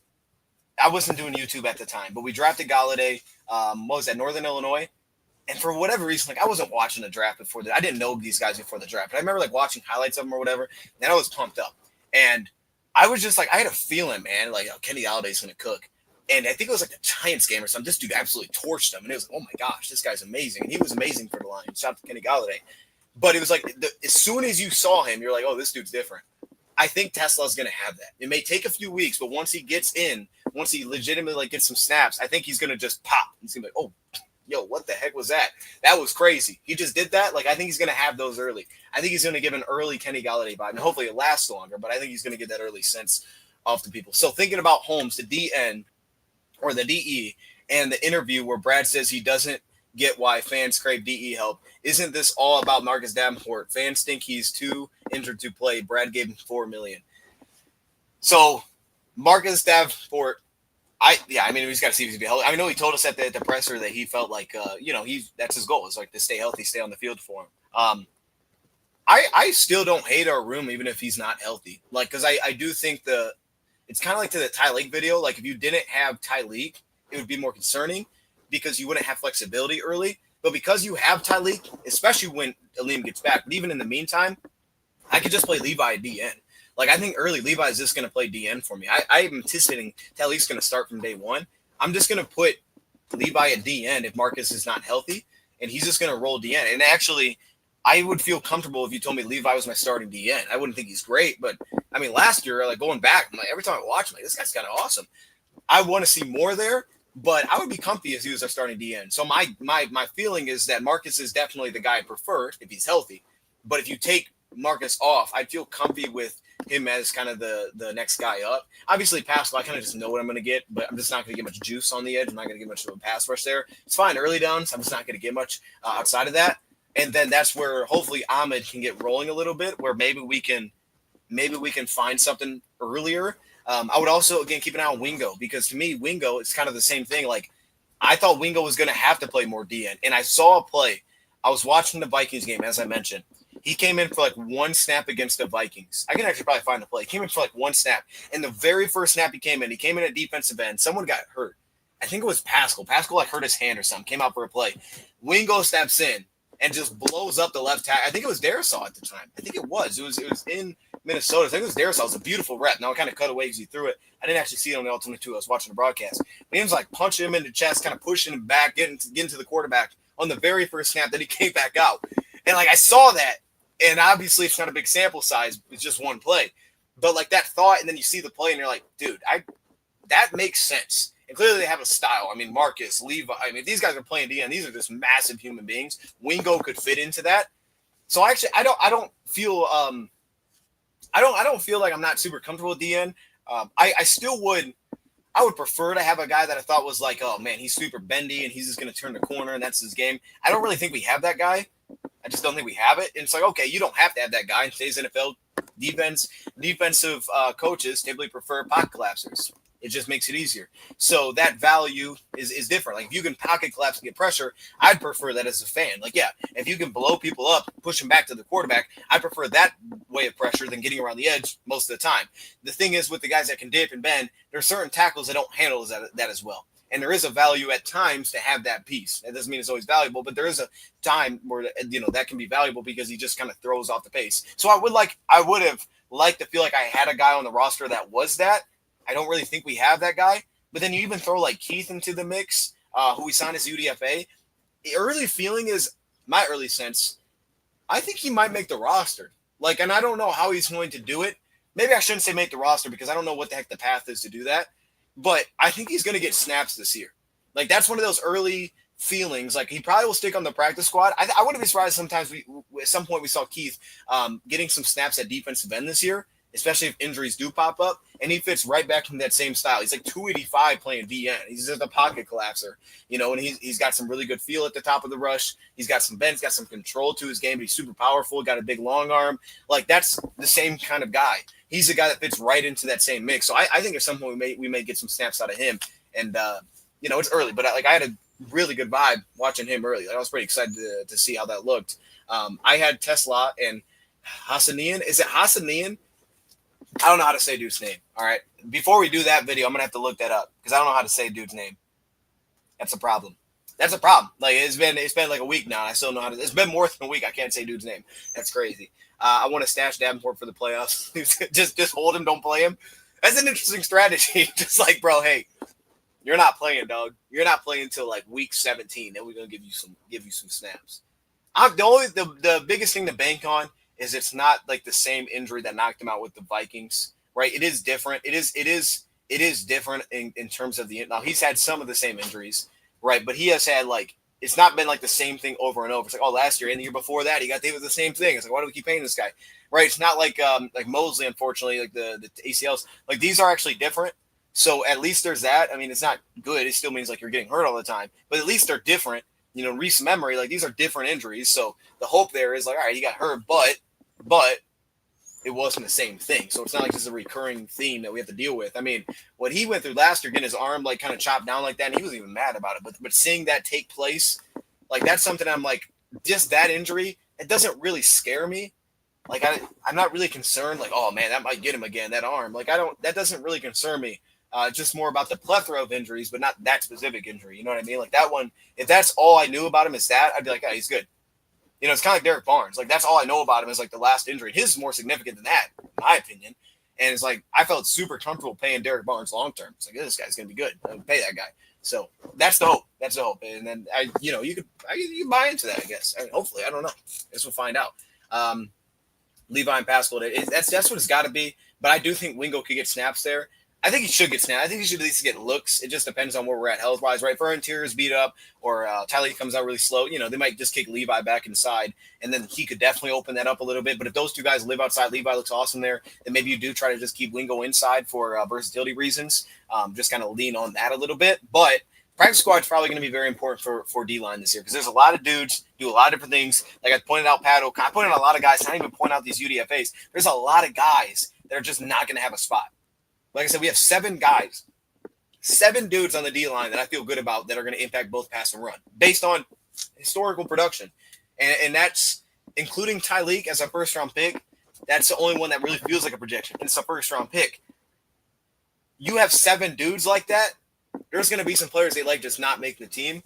[SPEAKER 1] I wasn't doing YouTube at the time. But we drafted Golladay. What was that? Northern Illinois. And for whatever reason, like I wasn't watching the draft before that. I didn't know these guys before the draft. But I remember like watching highlights of them or whatever. And I was pumped up. And I was just like, I had a feeling, man, like Kenny Galladay's going to cook. And I think it was like the Giants game or something. This dude absolutely torched him. And it was like, oh my gosh, this guy's amazing. And he was amazing for the Lions. Shout out to Kenny Galladay. But it was like, as soon as you saw him, you're like, oh, this dude's different. I think Tesla's going to have that. It may take a few weeks, but once he gets in, once he legitimately like gets some snaps, I think he's going to just pop. He's going to be like, oh, yo, what the heck was that? That was crazy. He just did that. Like, I think he's going to have those early. I think he's going to give an early Kenny Galladay vibe. And hopefully it lasts longer, but I think he's going to get that early sense off the people. So thinking about Holmes, the DN or the DE, and the interview where Brad says he doesn't get why fans crave DE help. Isn't this all about Marcus Davenport? Fans think he's too injured to play. Brad gave him $4 million. So Marcus Davenport, I mean, we just got to see if he's be healthy. I know he told us at the presser that he felt like, that's his goal is like to stay healthy, stay on the field for him. I still don't hate our room, even if he's not healthy. Like, because I do think it's kind of like to the Tyleek video. Like, if you didn't have Tyleek, it would be more concerning because you wouldn't have flexibility early. But because you have Tyleek, especially when Aleem gets back, but even in the meantime, I could just play Levi at DN. Like, I think early Levi is just going to play DN for me. I'm anticipating Tyleek's going to start from day one. I'm just going to put Levi at DN if Marcus is not healthy, and he's just going to roll DN. And actually, I would feel comfortable if you told me Levi was my starting DN. I wouldn't think he's great, but, I mean, last year, like, going back, I'm like, every time I watch him, like, this guy's kind of awesome. I want to see more there, but I would be comfy if he was our starting DN. So my feeling is that Marcus is definitely the guy I prefer if he's healthy. But if you take Marcus off, I'd feel comfy with him as kind of the next guy up. Obviously, Pascal, I kind of just know what I'm going to get, but I'm just not going to get much juice on the edge. I'm not going to get much of a pass rush there. It's fine early downs. I'm just not going to get much outside of that. And then that's where hopefully Ahmed can get rolling a little bit, where maybe we can find something earlier. I would also, again, keep an eye on Wingo, because to me, Wingo is kind of the same thing. Like, I thought Wingo was going to have to play more DN, and I saw a play. I was watching the Vikings game, as I mentioned. He came in for like one snap against the Vikings. I can actually probably find the play. He came in for like one snap, and the very first snap he came in at defensive end. Someone got hurt. I think it was Pascal. Pascal like hurt his hand or something, came out for a play. Wingo steps in and just blows up the left tackle. I think it was Darisaw at the time. I think it was. It was in Minnesota. I think it was Darisaw. It was a beautiful rep. Now it kind of cut away because he threw it. I didn't actually see it on the Ultimate 2. I was watching the broadcast. But he was like punching him in the chest, kind of pushing him back, getting to the quarterback on the very first snap that he came back out. And like I saw that, and obviously it's not a big sample size. It's just one play. But like that thought, and then you see the play, and you're like, dude, that makes sense. And clearly they have a style. I mean, Marcus, Levi. I mean, these guys are playing DN. These are just massive human beings. Wingo could fit into that. So actually, I don't feel like I'm not super comfortable with DN. I still would. I would prefer to have a guy that I thought was like, oh man, he's super bendy and he's just going to turn the corner and that's his game. I don't really think we have that guy. I just don't think we have it. And it's like, okay, you don't have to have that guy in today's NFL. Defensive coaches typically prefer pocket collapsers. It just makes it easier. So that value is different. Like if you can pocket collapse and get pressure, I'd prefer that as a fan. Like, yeah, if you can blow people up, push them back to the quarterback, I prefer that way of pressure than getting around the edge most of the time. The thing is with the guys that can dip and bend, there are certain tackles that don't handle that as well. And there is a value at times to have that piece. That doesn't mean it's always valuable, but there is a time where, that can be valuable because he just kind of throws off the pace. So I would have liked to feel like I had a guy on the roster that was that. I don't really think we have that guy. But then you even throw like Keith into the mix, who we signed as UDFA. The early feeling is, my early sense, I think he might make the roster. Like, and I don't know how he's going to do it. Maybe I shouldn't say make the roster because I don't know what the heck the path is to do that. But I think he's going to get snaps this year. Like, that's one of those early feelings. Like, he probably will stick on the practice squad. I wouldn't be surprised sometimes at some point we saw Keith getting some snaps at defensive end this year, especially if injuries do pop up, and he fits right back in that same style. He's like 285 playing DN. He's just a pocket collapser, and he's got some really good feel at the top of the rush. He's got some bend, he's got some control to his game, but he's super powerful, got a big long arm. Like, that's the same kind of guy. He's a guy that fits right into that same mix. So I think at some point we may get some snaps out of him. And, it's early, but I had a really good vibe watching him early. Like, I was pretty excited to see how that looked. I had Tesla and Hassanian. Is it Hassanian? I don't know how to say dude's name. All right. Before we do that video, I'm going to have to look that up because I don't know how to say dude's name. That's a problem. Like, it's been like a week now. And I still know how to. It's been more than a week. I can't say dude's name. That's crazy. I want to stash Davenport for the playoffs. just hold him. Don't play him. That's an interesting strategy. Just like, bro, hey, you're not playing, dog. You're not playing until like week 17. Then we're going to give you some snaps. The biggest thing to bank on is it's not like the same injury that knocked him out with the Vikings, right? It is different. It is different in terms of now he's had some of the same injuries, right? But he has had it's not been like the same thing over and over. It's like, oh, last year and the year before that, he got hit with the same thing. It's like, why do we keep paying this guy? Right. It's not like Mosley, unfortunately, like the ACLs, like these are actually different. So at least there's that. I mean, it's not good. It still means like you're getting hurt all the time, but at least they're different. Recent memory, like these are different injuries. So the hope there is like, all right, he got hurt, but it wasn't the same thing. So it's not like this is a recurring theme that we have to deal with. I mean, what he went through last year, getting his arm like kind of chopped down like that, and he wasn't even mad about it. But seeing that take place, like that's something I'm like, just that injury, it doesn't really scare me. Like I'm not really concerned. Like, oh man, that might get him again. That arm, like that doesn't really concern me. Just more about the plethora of injuries, but not that specific injury. You know what I mean? Like that one, if that's all I knew about him is that, I'd be like, yeah, he's good. It's kind of like Derek Barnes. Like, that's all I know about him is, like, the last injury. His is more significant than that, in my opinion. And it's like, I felt super comfortable paying Derek Barnes long-term. It's like, this guy's going to be good. I'll pay that guy. So that's the hope. And then, you can buy into that, I guess. I mean, hopefully. I don't know. I guess we'll find out. Levi and Pascal, that's what it's got to be. But I do think Wingo could get snaps there. I think he should get snapped. I think he should at least get looks. It just depends on where we're at health-wise, right? If our interior's beat up or Tyler comes out really slow, they might just kick Levi back inside, and then he could definitely open that up a little bit. But if those two guys live outside, Levi looks awesome there, then maybe you do try to just keep Wingo inside for versatility reasons, just kind of lean on that a little bit. But practice squad is probably going to be very important for D-line this year because there's a lot of dudes do a lot of different things. Like I pointed out, I pointed out a lot of guys. I didn't even point out these UDFAs. There's a lot of guys that are just not going to have a spot. Like I said, we have 7 guys, 7 dudes on the D-line that I feel good about that are going to impact both pass and run based on historical production. And that's including Tyleek as a first-round pick. That's the only one that really feels like a projection. It's a first-round pick. You have 7 dudes like that, there's going to be some players they like just not making the team.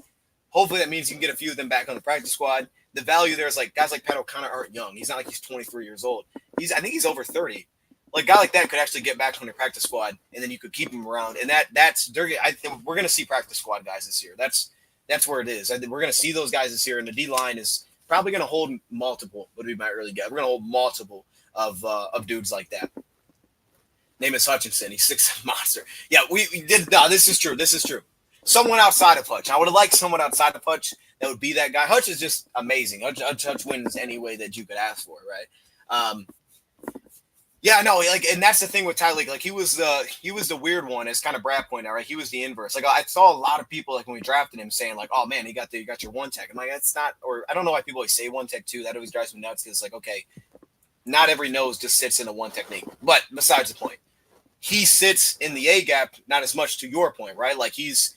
[SPEAKER 1] Hopefully that means you can get a few of them back on the practice squad. The value there is like guys like Pat O'Connor aren't young. He's not like he's 23 years old. I think he's over 30. Like a guy like that could actually get back on the practice squad, and then you could keep him around. And I think we're going to see practice squad guys this year. That's where it is. I think we're going to see those guys this year, and the D line is probably going to hold multiple. Would be my early guess. We're going to hold multiple of dudes like that. Name is Hutchinson. He's 6'7" monster. Yeah, we did. No, this is true. This is true. Someone outside of Hutch. I would have liked someone outside of Hutch that would be that guy. Hutch is just amazing. Hutch wins any way that you could ask for, right? Yeah, no, like, and that's the thing with Tyleek. Like, he was the weird one, as kind of Brad pointed out, right? He was the inverse. Like, I saw a lot of people, like, when we drafted him saying, like, oh, man, you got your one tech. I'm like, that's not, or I don't know why people always say one tech too. That always drives me nuts because, like, okay, not every nose just sits in a one technique. But besides the point, he sits in the A gap, not as much to your point, right? Like, he's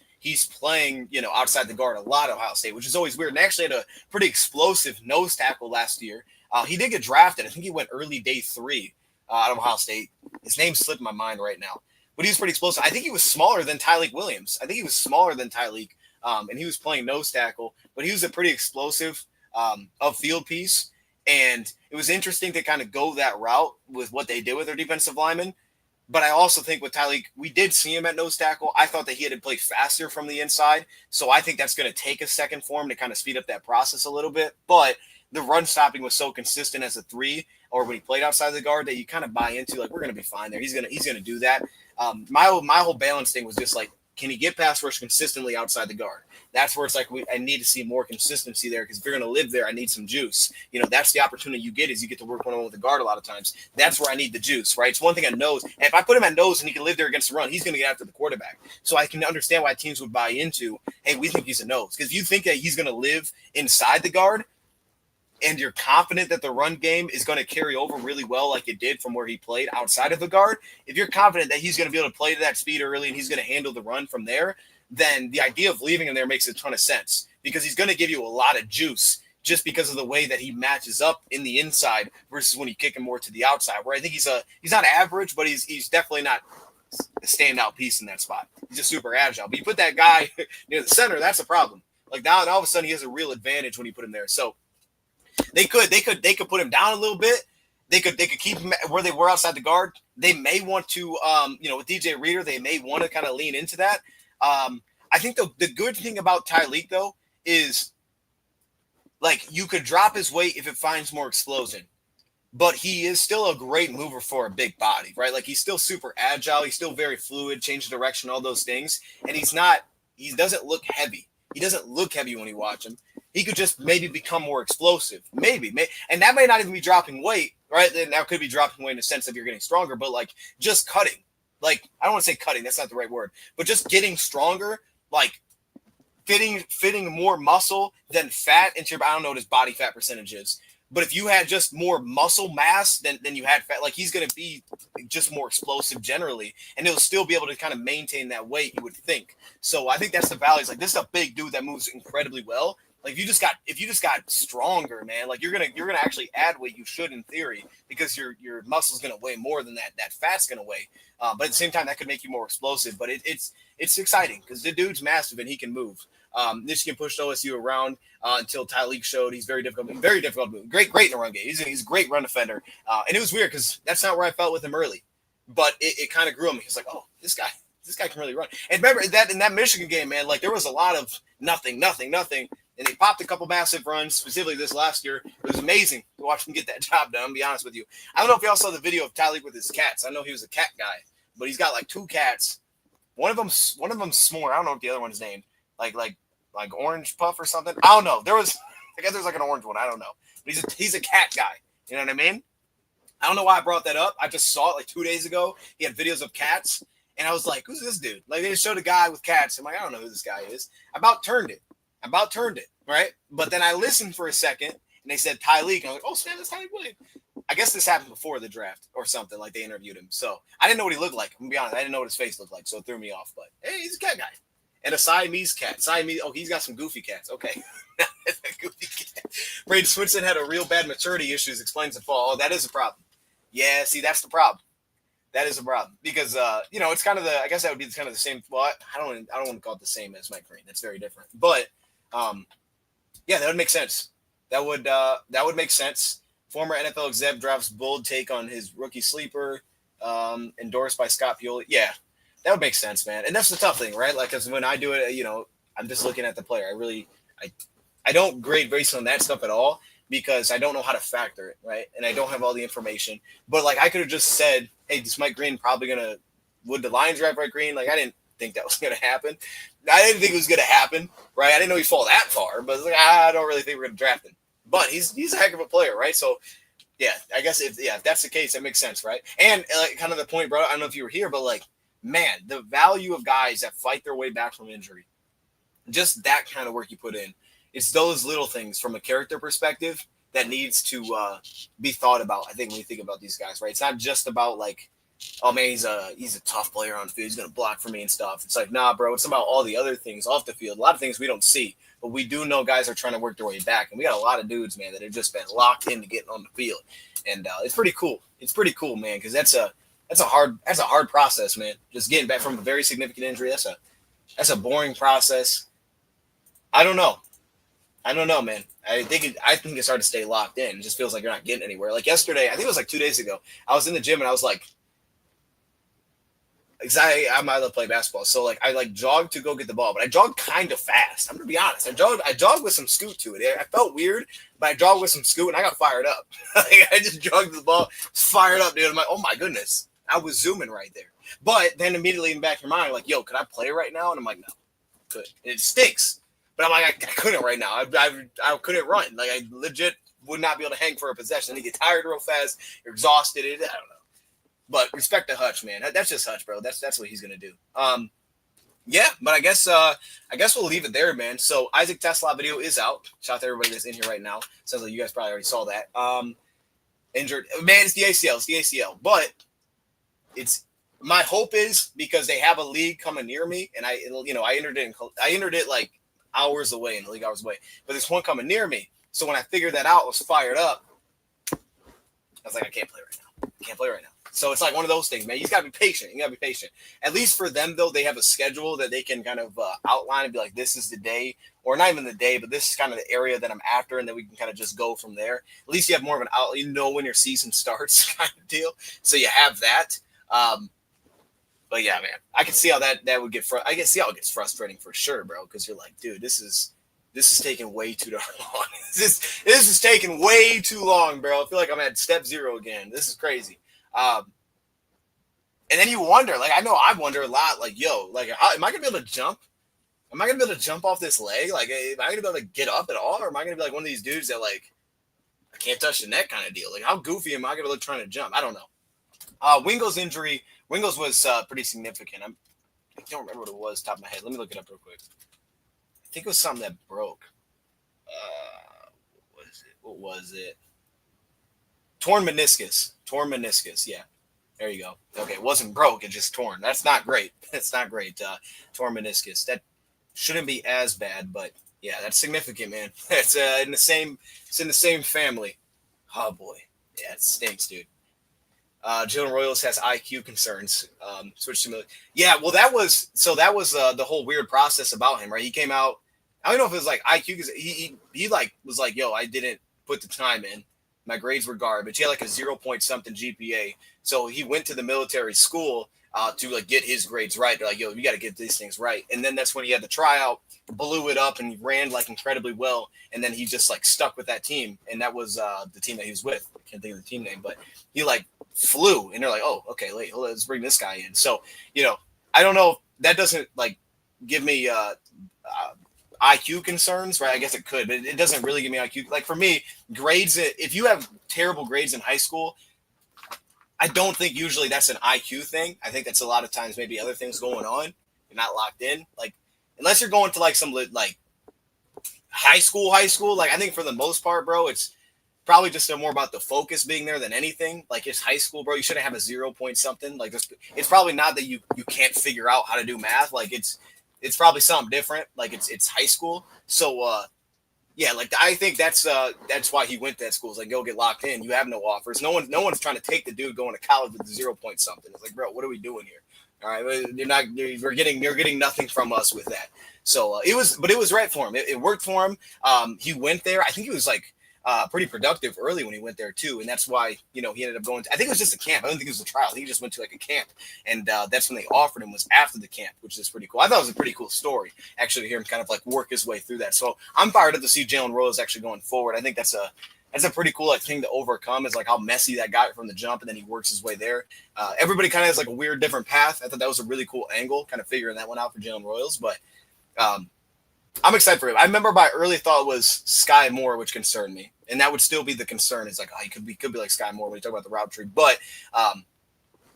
[SPEAKER 1] playing, outside the guard a lot at Ohio State, which is always weird. And actually had a pretty explosive nose tackle last year. He did get drafted. I think he went early day 3. Out of Ohio State. His name slipped my mind right now, but he was pretty explosive. I think he was smaller than Tyleek Williams. And he was playing nose tackle, but he was a pretty explosive of field piece. And it was interesting to kind of go that route with what they did with their defensive linemen. But I also think with Tyleek, we did see him at nose tackle. I thought that he had to play faster from the inside. So I think that's going to take a second for him to kind of speed up that process a little bit. But the run stopping was so consistent as a 3, or when he played outside the guard, that you kind of buy into, like, we're going to be fine there. He's gonna do that. My whole balance thing was just like, can he get pass rush consistently outside the guard? That's where it's like I need to see more consistency there, because if you're going to live there, I need some juice. That's the opportunity you get, is you get to work one-on-one with the guard a lot of times. That's where I need the juice, right? It's one thing at nose. And if I put him at nose and he can live there against the run, he's going to get after the quarterback. So I can understand why teams would buy into, hey, we think he's a nose. Because if you think that he's going to live inside the guard, and you're confident that the run game is going to carry over really well like it did from where he played outside of the guard, if you're confident that he's going to be able to play to that speed early and he's going to handle the run from there, then the idea of leaving him there makes a ton of sense, because he's going to give you a lot of juice just because of the way that he matches up in the inside versus when you kick him more to the outside, where I think he's not average, but he's definitely not a standout piece in that spot. He's just super agile. But you put that guy near the center, that's a problem. Like, now all of a sudden he has a real advantage when you put him there. So They could put him down a little bit. They could keep him where they were outside the guard. They may want to, with DJ Reader, they may want to kind of lean into that. I think the good thing about Tyleek, though, is, like, you could drop his weight if it finds more explosion, but he is still a great mover for a big body, right? Like, he's still super agile. He's still very fluid, change of direction, all those things. And he doesn't look heavy. He doesn't look heavy when you watch him. He could just maybe become more explosive. Maybe. And that may not even be dropping weight, right? That could be dropping weight in the sense of you're getting stronger, but, like, just cutting. Like, I don't want to say cutting. That's not the right word. But just getting stronger, like, fitting more muscle than fat into your – I don't know what his body fat percentage is. But if you had just more muscle mass than you had fat, like, he's going to be just more explosive generally, and he'll still be able to kind of maintain that weight, you would think. So I think that's the value. It's like, this is a big dude that moves incredibly well. Like, if you just got stronger, man, like, you're gonna actually add weight. You should, in theory, because your muscle's gonna weigh more than that fat's gonna weigh. But at the same time, that could make you more explosive. But it's exciting because the dude's massive and he can move. Michigan pushed OSU around until Tyleek showed. He's very difficult to move. Great in the run game. He's a great run defender. And it was weird because that's not where I felt with him early. But it kind of grew him. He's like, oh, this guy can really run. And remember that in that Michigan game, man, like, there was a lot of nothing. And they popped a couple massive runs, specifically this last year. It was amazing to watch him get that job done, I'll be honest with you. I don't know if y'all saw the video of Tyleek with his cats. I know he was a cat guy, but he's got like 2 cats. One of them's S'more. I don't know what the other one's named. Like Orange Puff or something. I don't know. I guess there's like an orange one. I don't know. But he's a cat guy. You know what I mean? I don't know why I brought that up. I just saw it like 2 days ago. He had videos of cats, and I was like, who's this dude? Like, they just showed a guy with cats. I'm like, I don't know who this guy is. I about turned it, right? But then I listened for a second, and they said Tyleek. And I was like, oh, snap, that's Tyleek Williams. I guess this happened before the draft or something. Like they interviewed him, so I didn't know what he looked like. I'm gonna be honest, I didn't know what his face looked like, so it threw me off. But hey, he's a cat guy, and a Siamese cat. Siamese. Oh, he's got some goofy cats. Okay, goofy cat. Braden Swinson had a real bad maturity issues. Explains the fall. Oh, that is a problem. Yeah, see, that's the problem. That is a problem because it's kind of the. I guess that would be kind of the same. Well, I don't want to call it the same as Mike Green. That's very different. But yeah, that would make sense. That would make sense. Former NFL exec drops bold take on his rookie sleeper, endorsed by Scott Pioli. Yeah, that would make sense, man. And that's the tough thing, right? Like, because when I do it, I'm just looking at the player. I don't grade based on that stuff at all because I don't know how to factor it, right? And I don't have all the information. But like, I could have just said, "Hey, this Mike Green probably would the Lions draft Mike Green?" Like, I didn't think that was gonna happen. I didn't think it was gonna happen, right? I didn't know he'd fall that far, but like, I don't really think we're gonna draft him. But he's a heck of a player, right? So, yeah, I guess if that's the case, that makes sense, right? And kind of the point, bro. I don't know if you were here, but like, man, the value of guys that fight their way back from injury, just that kind of work you put in, it's those little things from a character perspective that needs to be thought about. I think when you think about these guys, right? It's not just about like, oh man, he's a tough player on the field. He's gonna block for me and stuff. It's like, nah, bro. It's about all the other things off the field. A lot of things we don't see. But we do know guys are trying to work their way back. And we got a lot of dudes, man, that have just been locked into getting on the field. And it's pretty cool. It's pretty cool, man, because that's a hard process, man. Just getting back from a very significant injury. That's a boring process. I don't know, man. I think it's hard to stay locked in. It just feels like you're not getting anywhere. Like yesterday, I think it was like 2 days ago, I was in the gym and I was like, because I might love play basketball. So like I like jogged to go get the ball, but I jogged kind of fast. I'm gonna be honest. I jogged with some scoot to it. I felt weird, but I jogged with some scoot and I got fired up. I just jogged the ball, fired up, dude. I'm like, oh my goodness. I was zooming right there. But then immediately in the back of your mind, like, yo, could I play right now? And I'm like, no, could. It stinks. But I'm like, I couldn't right now. I couldn't run. Like I legit would not be able to hang for a possession. You get tired real fast, you're exhausted. I don't know. But respect to Hutch, man. That's just Hutch, bro. That's what he's gonna do. Yeah, but I guess we'll leave it there, man. So Isaac Tesla video is out. Shout out to everybody that's in here right now. Sounds like you guys probably already saw that. Injured, man. It's the ACL. It's the ACL. But it's my hope is because they have a league coming near me, and I entered it like hours away in the league hours away. But there's one coming near me. So when I figured that out, I was fired up. I was like, I can't play right now. So it's like one of those things, man. You just got to be patient. At least for them, though, they have a schedule that they can kind of outline and be like, this is the day, or not even the day, but this is kind of the area that I'm after, and then we can kind of just go from there. At least you have more of an outlet. You know when your season starts kind of deal. So you have that. But, yeah, man, I can see how that would get – I can see how it gets frustrating for sure, bro, because you're like, dude, this is taking way too long. This is taking way too long, bro. I feel like I'm at step 0 again. This is crazy. And then you wonder, like, I wonder a lot, like, yo, like, am I going to be able to jump? Am I going to be able to jump off this leg? Like, am I going to be able to get up at all? Or am I going to be like one of these dudes that, like, I can't touch the net kind of deal? Like, how goofy am I going to look trying to jump? I don't know. Wingo's injury, Wingo's was pretty significant. I don't remember what it was top of my head. Let me look it up real quick. I think it was something that broke. What was it? Torn meniscus. Yeah. There you go. Okay. It wasn't broke. It just torn. That's not great. Torn meniscus. That shouldn't be as bad, but yeah, that's significant, man. It's in the same family. Oh boy. Yeah, it stinks, dude. Jalen Royals has IQ concerns. Switch to yeah. Well, that was the whole weird process about him, right? He came out. I don't know if it was like IQ because he like was like, yo, I didn't put the time in. My grades were garbage. He had like a 0 point something GPA. So he went to the military school to like get his grades right. They're like, yo, you got to get these things right. And then that's when he had the tryout, blew it up, and he ran like incredibly well. And then he just like stuck with that team. And that was the team that he was with. I can't think of the team name, but he like flew. And they're like, oh, okay, let's bring this guy in. So, I don't know. That doesn't like give me IQ concerns, right? I guess it could, but it doesn't really give me IQ. Like for me, grades, if you have terrible grades in high school, I don't think usually that's an IQ thing. I think that's a lot of times maybe other things going on. You're not locked in. Like, unless you're going to like some like high school. Like I think for the most part, bro, it's Probably just more about the focus being there than anything. Like it's high school, bro. You shouldn't have a 0 point something. Like this, it's probably not that you can't figure out how to do math. Like it's probably something different. Like it's high school. So yeah, like I think that's why he went to that school. It's like go get locked in. You have no offers. No one's trying to take the dude going to college with the 0 point something. It's like, bro, what are we doing here? All right, you're getting nothing from us with that. So it was right for him. It worked for him. He went there. I think he was like pretty productive early when he went there too, and that's why he ended up going. I think it was just a camp. I don't think it was a trial. I think he just went to like a camp, and that's when they offered him was after the camp, which is pretty cool. I thought it was a pretty cool story actually to hear him kind of like work his way through that. So I'm fired up to see Jalen Rose actually going forward. I think that's a pretty cool thing to overcome is like how messy that got from the jump, and then he works his way there. Everybody kind of has like a weird different path. I thought that was a really cool angle, kind of figuring that one out for Jalen Royals, but. I'm excited for him. I remember my early thought was Sky Moore, which concerned me, and that would still be the concern. It's like, he could be like Sky Moore when you talk about the route tree. But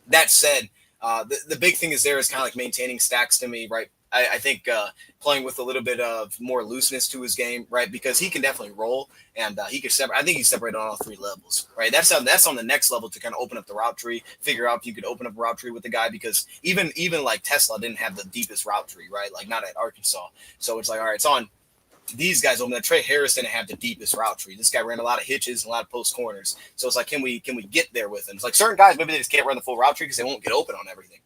[SPEAKER 1] that said, the big thing is kind of like maintaining stacks to me, right? I think playing with a little bit of more looseness to his game, right? Because he can definitely roll, and he could separate. I think he's separated on all three levels, right? That's on the next level to kind of open up the route tree, figure out if you could open up a route tree with the guy, because even like Tesla didn't have the deepest route tree, right? Like not at Arkansas. So it's like, all right, it's on these guys open that. Trey Harris didn't have the deepest route tree. This guy ran a lot of hitches and a lot of post corners. So it's like, can we get there with him? It's like certain guys, maybe they just can't run the full route tree because they won't get open on everything.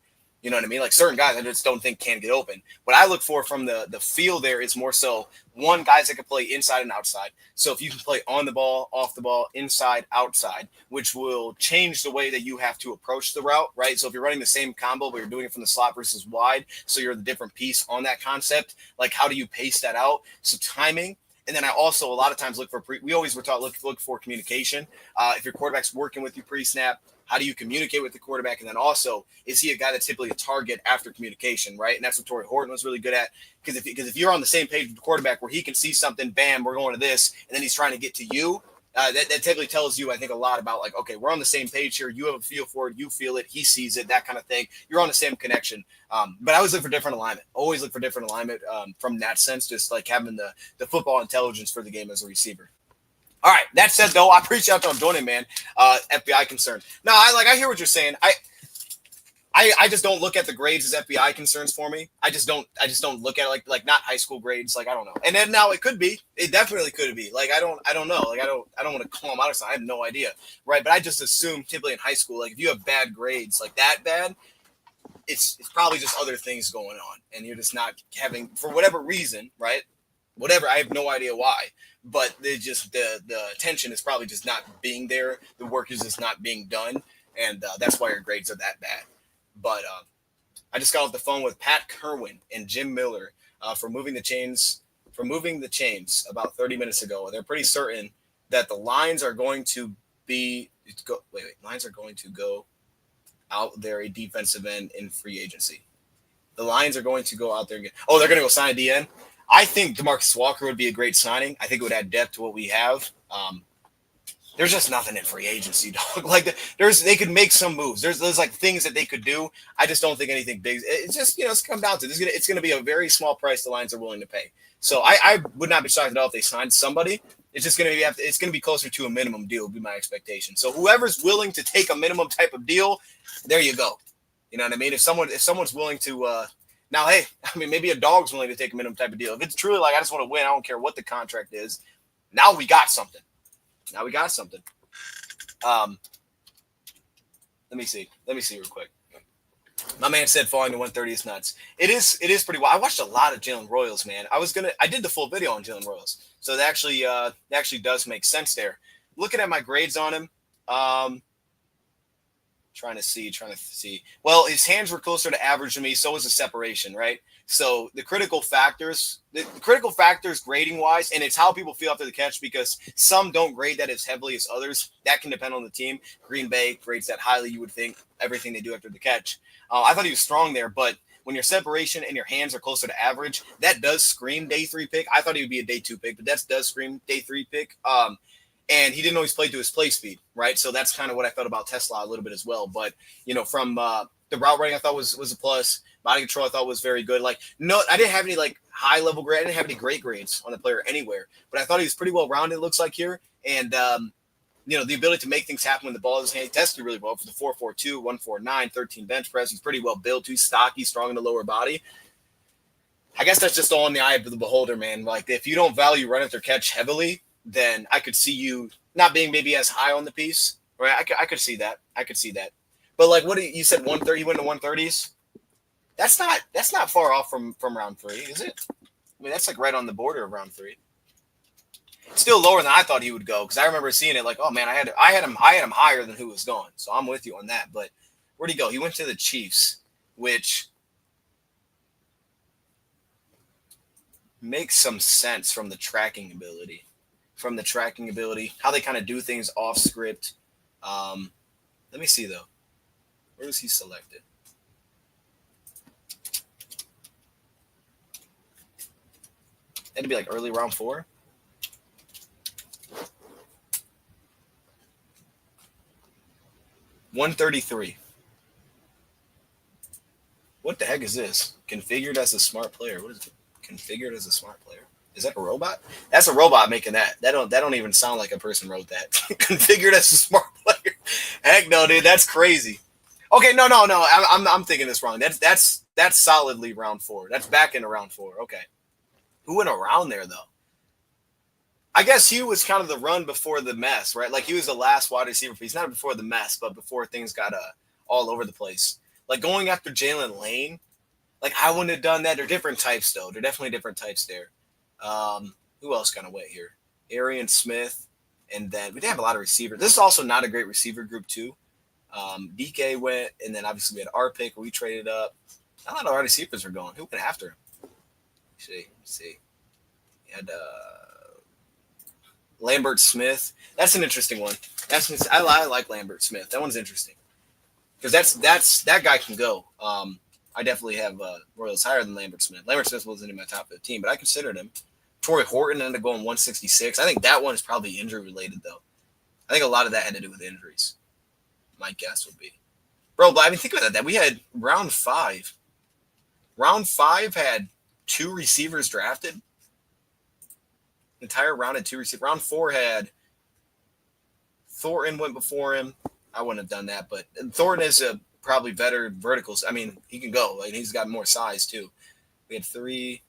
[SPEAKER 1] You know what I mean? Like certain guys I just don't think can get open. What I look for from the feel there is more so one, guys that can play inside and outside. So if you can play on the ball, off the ball, inside, outside, which will change the way that you have to approach the route, right? So if you're running the same combo, but you're doing it from the slot versus wide, so you're the different piece on that concept, like how do you pace that out? So timing. And then I also a lot of times look for we always were taught look for communication. If your quarterback's working with you pre-snap, how do you communicate with the quarterback? And then also, is he a guy that's typically a target after communication, right? And that's what Torrey Horton was really good at. Because if you're on the same page with the quarterback where he can see something, bam, we're going to this, and then he's trying to get to you, that typically tells you, I think, a lot about like, okay, we're on the same page here. You have a feel for it. You feel it. He sees it, that kind of thing. You're on the same connection. But I always look for different alignment. Always look for different alignment from that sense, just like having the football intelligence for the game as a receiver. All right. That said, though, I appreciate y'all doing it, man. FBI concern. No, I hear what you're saying. I just don't look at the grades as FBI concerns for me. I just don't look at it like not high school grades. Like I don't know. And then now it could be. It definitely could be. Like I don't know. Like I don't want to call them out or something. I have no idea. Right. But I just assume typically in high school, like if you have bad grades like that bad, it's probably just other things going on, and you're just not having for whatever reason, right? Whatever. I have no idea why. But they just the attention is probably just not being there. The work is just not being done, and that's why your grades are that bad. But I just got off the phone with Pat Kerwin and Jim Miller for moving the chains about 30 minutes ago. They're pretty certain that the Lions are going to Lions are going to go out there a defensive end in free agency. The Lions are going to go out there and they're going to go sign a DN. I think DeMarcus Walker would be a great signing. I think it would add depth to what we have. There's just nothing in free agency, dog. Like they could make some moves. There's like things that they could do. I just don't think anything big. It's just it's come down to this. It's going to be a very small price the Lions are willing to pay. So I would not be shocked at all if they signed somebody. It's just going to be it's going to be closer to a minimum deal would be my expectation. So whoever's willing to take a minimum type of deal, there you go. You know what I mean? If someone's willing to now, hey, I mean, maybe a dog's willing to take a minimum type of deal. If it's truly like, I just want to win, I don't care what the contract is. Now we got something. Let me see real quick. My man said falling to 130 is nuts. It is pretty wild. I watched a lot of Jalen Royals, man. I did the full video on Jalen Royals. So that actually does make sense there. Looking at my grades on him, trying to see. Well, his hands were closer to average than me. So was the separation, right? So the critical factors grading wise, and it's how people feel after the catch, because some don't grade that as heavily as others. That can depend on the team. Green Bay grades that highly, you would think, everything they do after the catch. I thought he was strong there, but when your separation and your hands are closer to average, that does scream day 3 pick. I thought he would be a day 2 pick, but that does scream day 3 pick. And he didn't always play to his play speed, right? So that's kind of what I felt about Tesla a little bit as well. But, from the route running, I thought was a plus. Body control, I thought was very good. Like, no, I didn't have any like high level grade. I didn't have any great grades on the player anywhere, but I thought he was pretty well rounded. It looks like here, and the ability to make things happen when the ball is in his hand. He tested really well for the 4.42, 149, 13 bench press. He's pretty well built, too stocky, strong in the lower body. I guess that's just all in the eye of the beholder, man. Like, if you don't value run after catch heavily, then I could see you not being maybe as high on the piece. Right? I could see that. I could see that. But like, what you said, 130, he went to 130s. That's not far off from round 3, is it? I mean, that's like right on the border of round 3. Still lower than I thought he would go, because I remember seeing it like, oh man, I had him higher than who was going. So I'm with you on that. But where'd he go? He went to the Chiefs, which makes some sense from the tracking ability. How they kind of do things off script. Let me see though. Where was he selected? That'd be like early round 4. $133. What the heck is this? Configured as a smart player. What is it? Configured as a smart player. Is that a robot? That's a robot making that. That don't even sound like a person wrote that. Configured as a smart player. Heck no, dude. That's crazy. Okay, no. I'm thinking this wrong. That's solidly round 4. That's back into round 4. Okay. Who went around there though? I guess he was kind of the run before the mess, right? Like he was the last wide receiver piece, not before the mess, but before things got all over the place. Like going after Jalen Lane, like I wouldn't have done that. They're different types though. They're definitely different types there. Who else kind of went here? Arian Smith, and then we did have a lot of receivers. This is also not a great receiver group too. DK went, and then obviously we had our pick. We traded up. Not a lot of our receivers were going. Who went after him? Let's see. He had Lambert Smith. That's an interesting one. I like Lambert Smith. That one's interesting because that guy can go. I definitely have Royals higher than Lambert Smith. Lambert Smith wasn't in my top 15, but I considered him. Troy Horton ended up going 166. I think that one is probably injury related though. I think a lot of that had to do with injuries. My guess would be, bro. But I mean, think about that. We had round 5. Round 5 had 2 receivers drafted. Entire round had 2 receivers. Round 4 had Thornton went before him. I wouldn't have done that, but Thornton is a probably better verticals. I mean, he can go. Like he's got more size too. We had 3,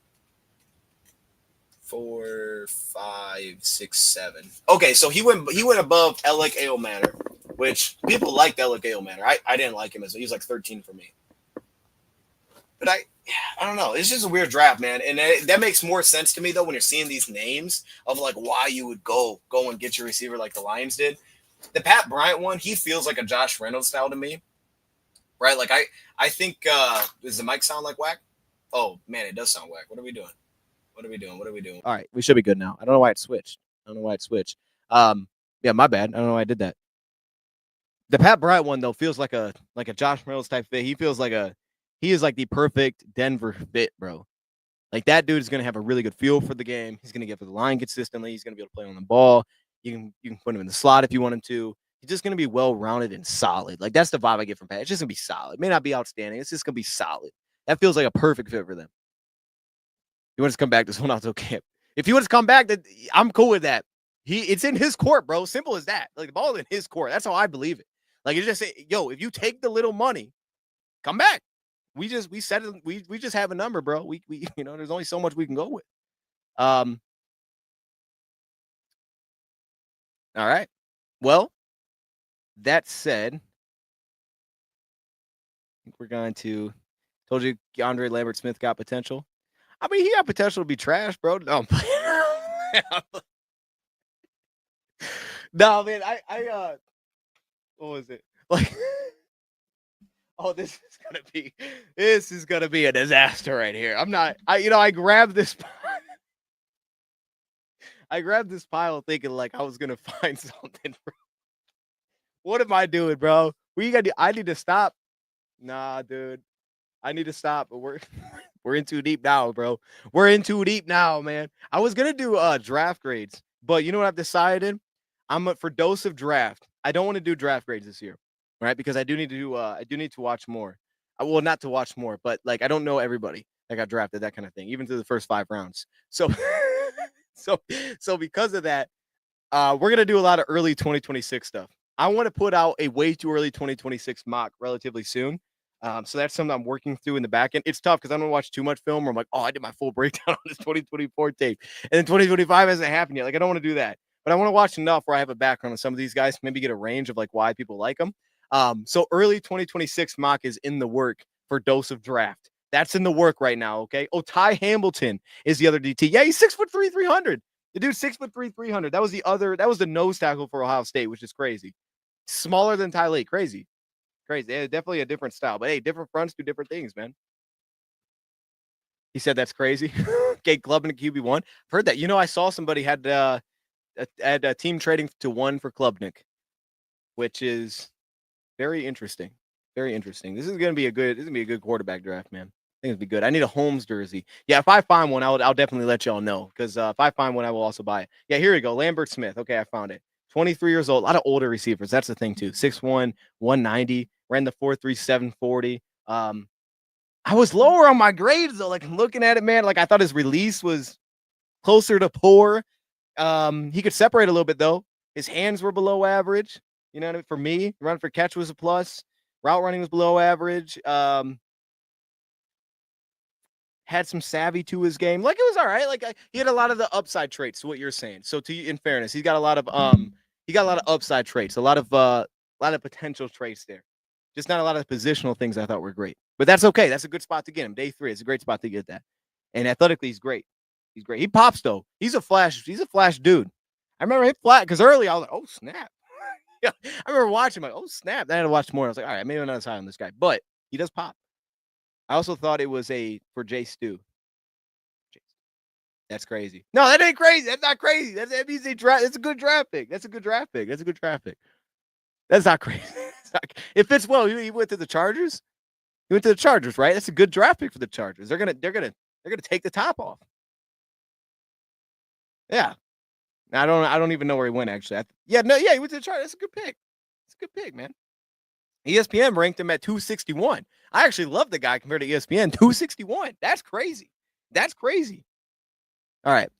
[SPEAKER 1] 4, 5, 6, 7. Okay, so he went above Alec Ailmatter, which people liked Alec Ailmatter. I didn't like him as he was like 13 for me. But I don't know. It's just a weird draft, man. And that makes more sense to me, though, when you're seeing these names of, like, why you would go and get your receiver like the Lions did. The Pat Bryant one, he feels like a Josh Reynolds style to me, right? Like, I think does the mic sound like whack? Oh, man, it does sound whack. What are we doing? All right, we should be good now. I don't know why it switched. Yeah, my bad. I don't know why I did that. The Pat Bryant one, though, feels like a Josh Reynolds type fit. He feels like he is like the perfect Denver fit, bro. Like that dude is going to have a really good feel for the game. He's going to get for the line consistently. He's going to be able to play on the ball. You can put him in the slot if you want him to. He's just going to be well-rounded and solid. Like that's the vibe I get from Pat. It's just going to be solid. It may not be outstanding. It's just going to be solid. That feels like a perfect fit for them. He wants to come back to someone else's camp. If he wants to come back, then I'm cool with that. It's in his court, bro. Simple as that. Like the ball is in his court. That's how I believe it. Like you just say, yo, if you take the little money, come back. We just have a number, bro. We there's only so much we can go with. All right. Well, that said, I think we're going to told you Andre Lambert Smith got potential. I mean, he got potential to be trash, bro. No, no, man. I what was it? Like oh, this is gonna be a disaster right here. I grabbed this pile thinking like I was gonna find something, bro. What am I doing, bro? I need to stop. Nah, dude. I need to stop. But we're in too deep now, bro. We're in too deep now, man. I was gonna do draft grades, but you know what I've decided? I'm for dose of draft. I don't want to do draft grades this year. Right, because I do need to watch more. Well, not to watch more, but like I don't know everybody that got drafted, that kind of thing, even through the first 5 rounds. So, so because of that,
[SPEAKER 2] We're going to do a lot of early 2026 stuff. I want to put out a way too early 2026 mock relatively soon. So that's something I'm working through in the back end. It's tough because I don't watch too much film where I'm like, oh, I did my full breakdown on this 2024 tape. And then 2025 hasn't happened yet. Like, I don't want to do that. But I want to watch enough where I have a background on some of these guys, maybe get a range of like why people like them. So early 2026 mock is in the work for Dose of Draft. That's in the work right now, okay? Oh, Ty Hamilton is the other DT. Yeah, he's 6'3", 300. The dude's 6'3", 300. That was the nose tackle for Ohio State, which is crazy. Smaller than Ty Lee. Crazy. Yeah, definitely a different style. But hey, different fronts do different things, man. He said that's crazy. Okay, Klubnik QB1. I've heard that. I saw somebody had a team trading to 1 for Klubnik, which is very interesting. Very interesting. This is gonna be a good quarterback draft, man. I think it'd be good. I need a Holmes jersey. Yeah, if I find one, I'll definitely let y'all know. Because if I find one, I will also buy it. Yeah, here we go. Lambert Smith. Okay, I found it. 23 years old. A lot of older receivers. That's the thing too. 6'1", 190. Ran the 4.3 740. I was lower on my grades though. Like, I'm looking at it, man. Like, I thought his release was closer to poor. He could separate a little bit though. His hands were below average. You know what I mean? For me, run for catch was a plus. Route running was below average. Had some savvy to his game. Like, it was all right. Like, he had a lot of the upside traits to what you're saying. So in fairness, he's got a lot of upside traits, a lot of potential traits there. Just not a lot of positional things I thought were great. But that's okay. That's a good spot to get him. Day 3. It's a great spot to get that. And athletically, he's great. He's great. He pops though. He's a flash dude. I remember he flat because early I was like, oh snap. Yeah, I remember watching like, oh snap. Then I had to watch more. I was like, all right, maybe I'm not as high on this guy, but he does pop. I also thought it was for Jay Stu. That's crazy. No, that ain't crazy. That's not crazy. That means they draft. That's a good draft pick. That's a good draft pick. That's not crazy. It fits well. He went to the Chargers. He went to the Chargers, right? That's a good draft pick for the Chargers. They're gonna take the top off. Yeah. I don't even know where he went actually. He went to the Chargers. That's a good pick. It's a good pick, man. ESPN ranked him at 261. I actually love the guy compared to ESPN. 261. That's crazy. All right.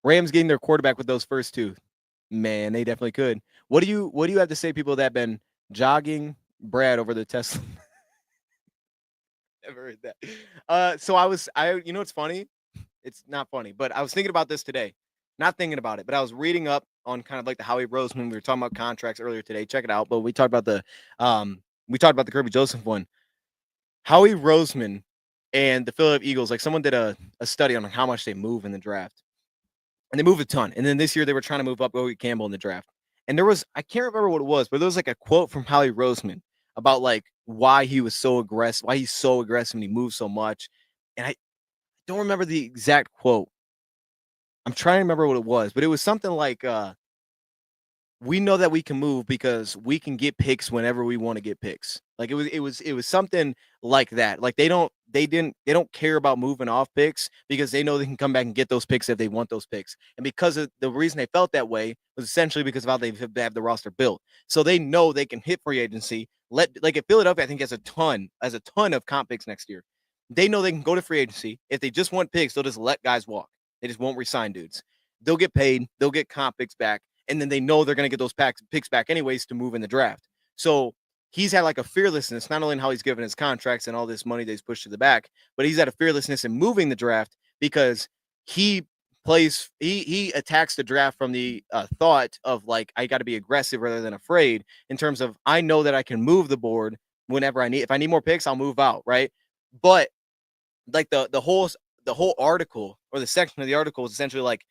[SPEAKER 2] Rams getting their quarterback with those first 2. Man, they definitely could. What do you have to say, people that have been jogging Brad over the Tesla? Never heard that. So you know, it's funny. It's not funny, but I was thinking about this today. Not thinking about it, but I was reading up on kind of like the Howie Roseman. We were talking about contracts earlier today. Check it out. But we talked about the Kirby Joseph one. Howie Roseman and the Philadelphia Eagles, like, someone did a study on how much they move in the draft. And they moved a ton. And then this year they were trying to move up Odie Campbell in the draft. And I can't remember what it was, but there was like a quote from Howie Roseman about like why he's so aggressive and he moves so much. And I don't remember the exact quote. I'm trying to remember what it was, but it was something like, we know that we can move because we can get picks whenever we want to get picks. Like, it was something like that. Like, they don't care about moving off picks because they know they can come back and get those picks if they want those picks. And because of the reason they felt that way was essentially because of how they have the roster built. So they know they can hit free agency. Like at Philadelphia, I think has a ton of comp picks next year. They know they can go to free agency. If they just want picks, they'll just let guys walk. They just won't resign dudes. They'll get paid. They'll get comp picks back. And then they know they're going to get those picks back anyways to move in the draft. So he's had like a fearlessness, not only in how he's given his contracts and all this money that he's pushed to the back, but he's had a fearlessness in moving the draft because he attacks the draft from the thought of like, I got to be aggressive rather than afraid, in terms of, I know that I can move the board whenever I need. If I need more picks, I'll move out. Right. But like the whole article, or the section of the article, is essentially like,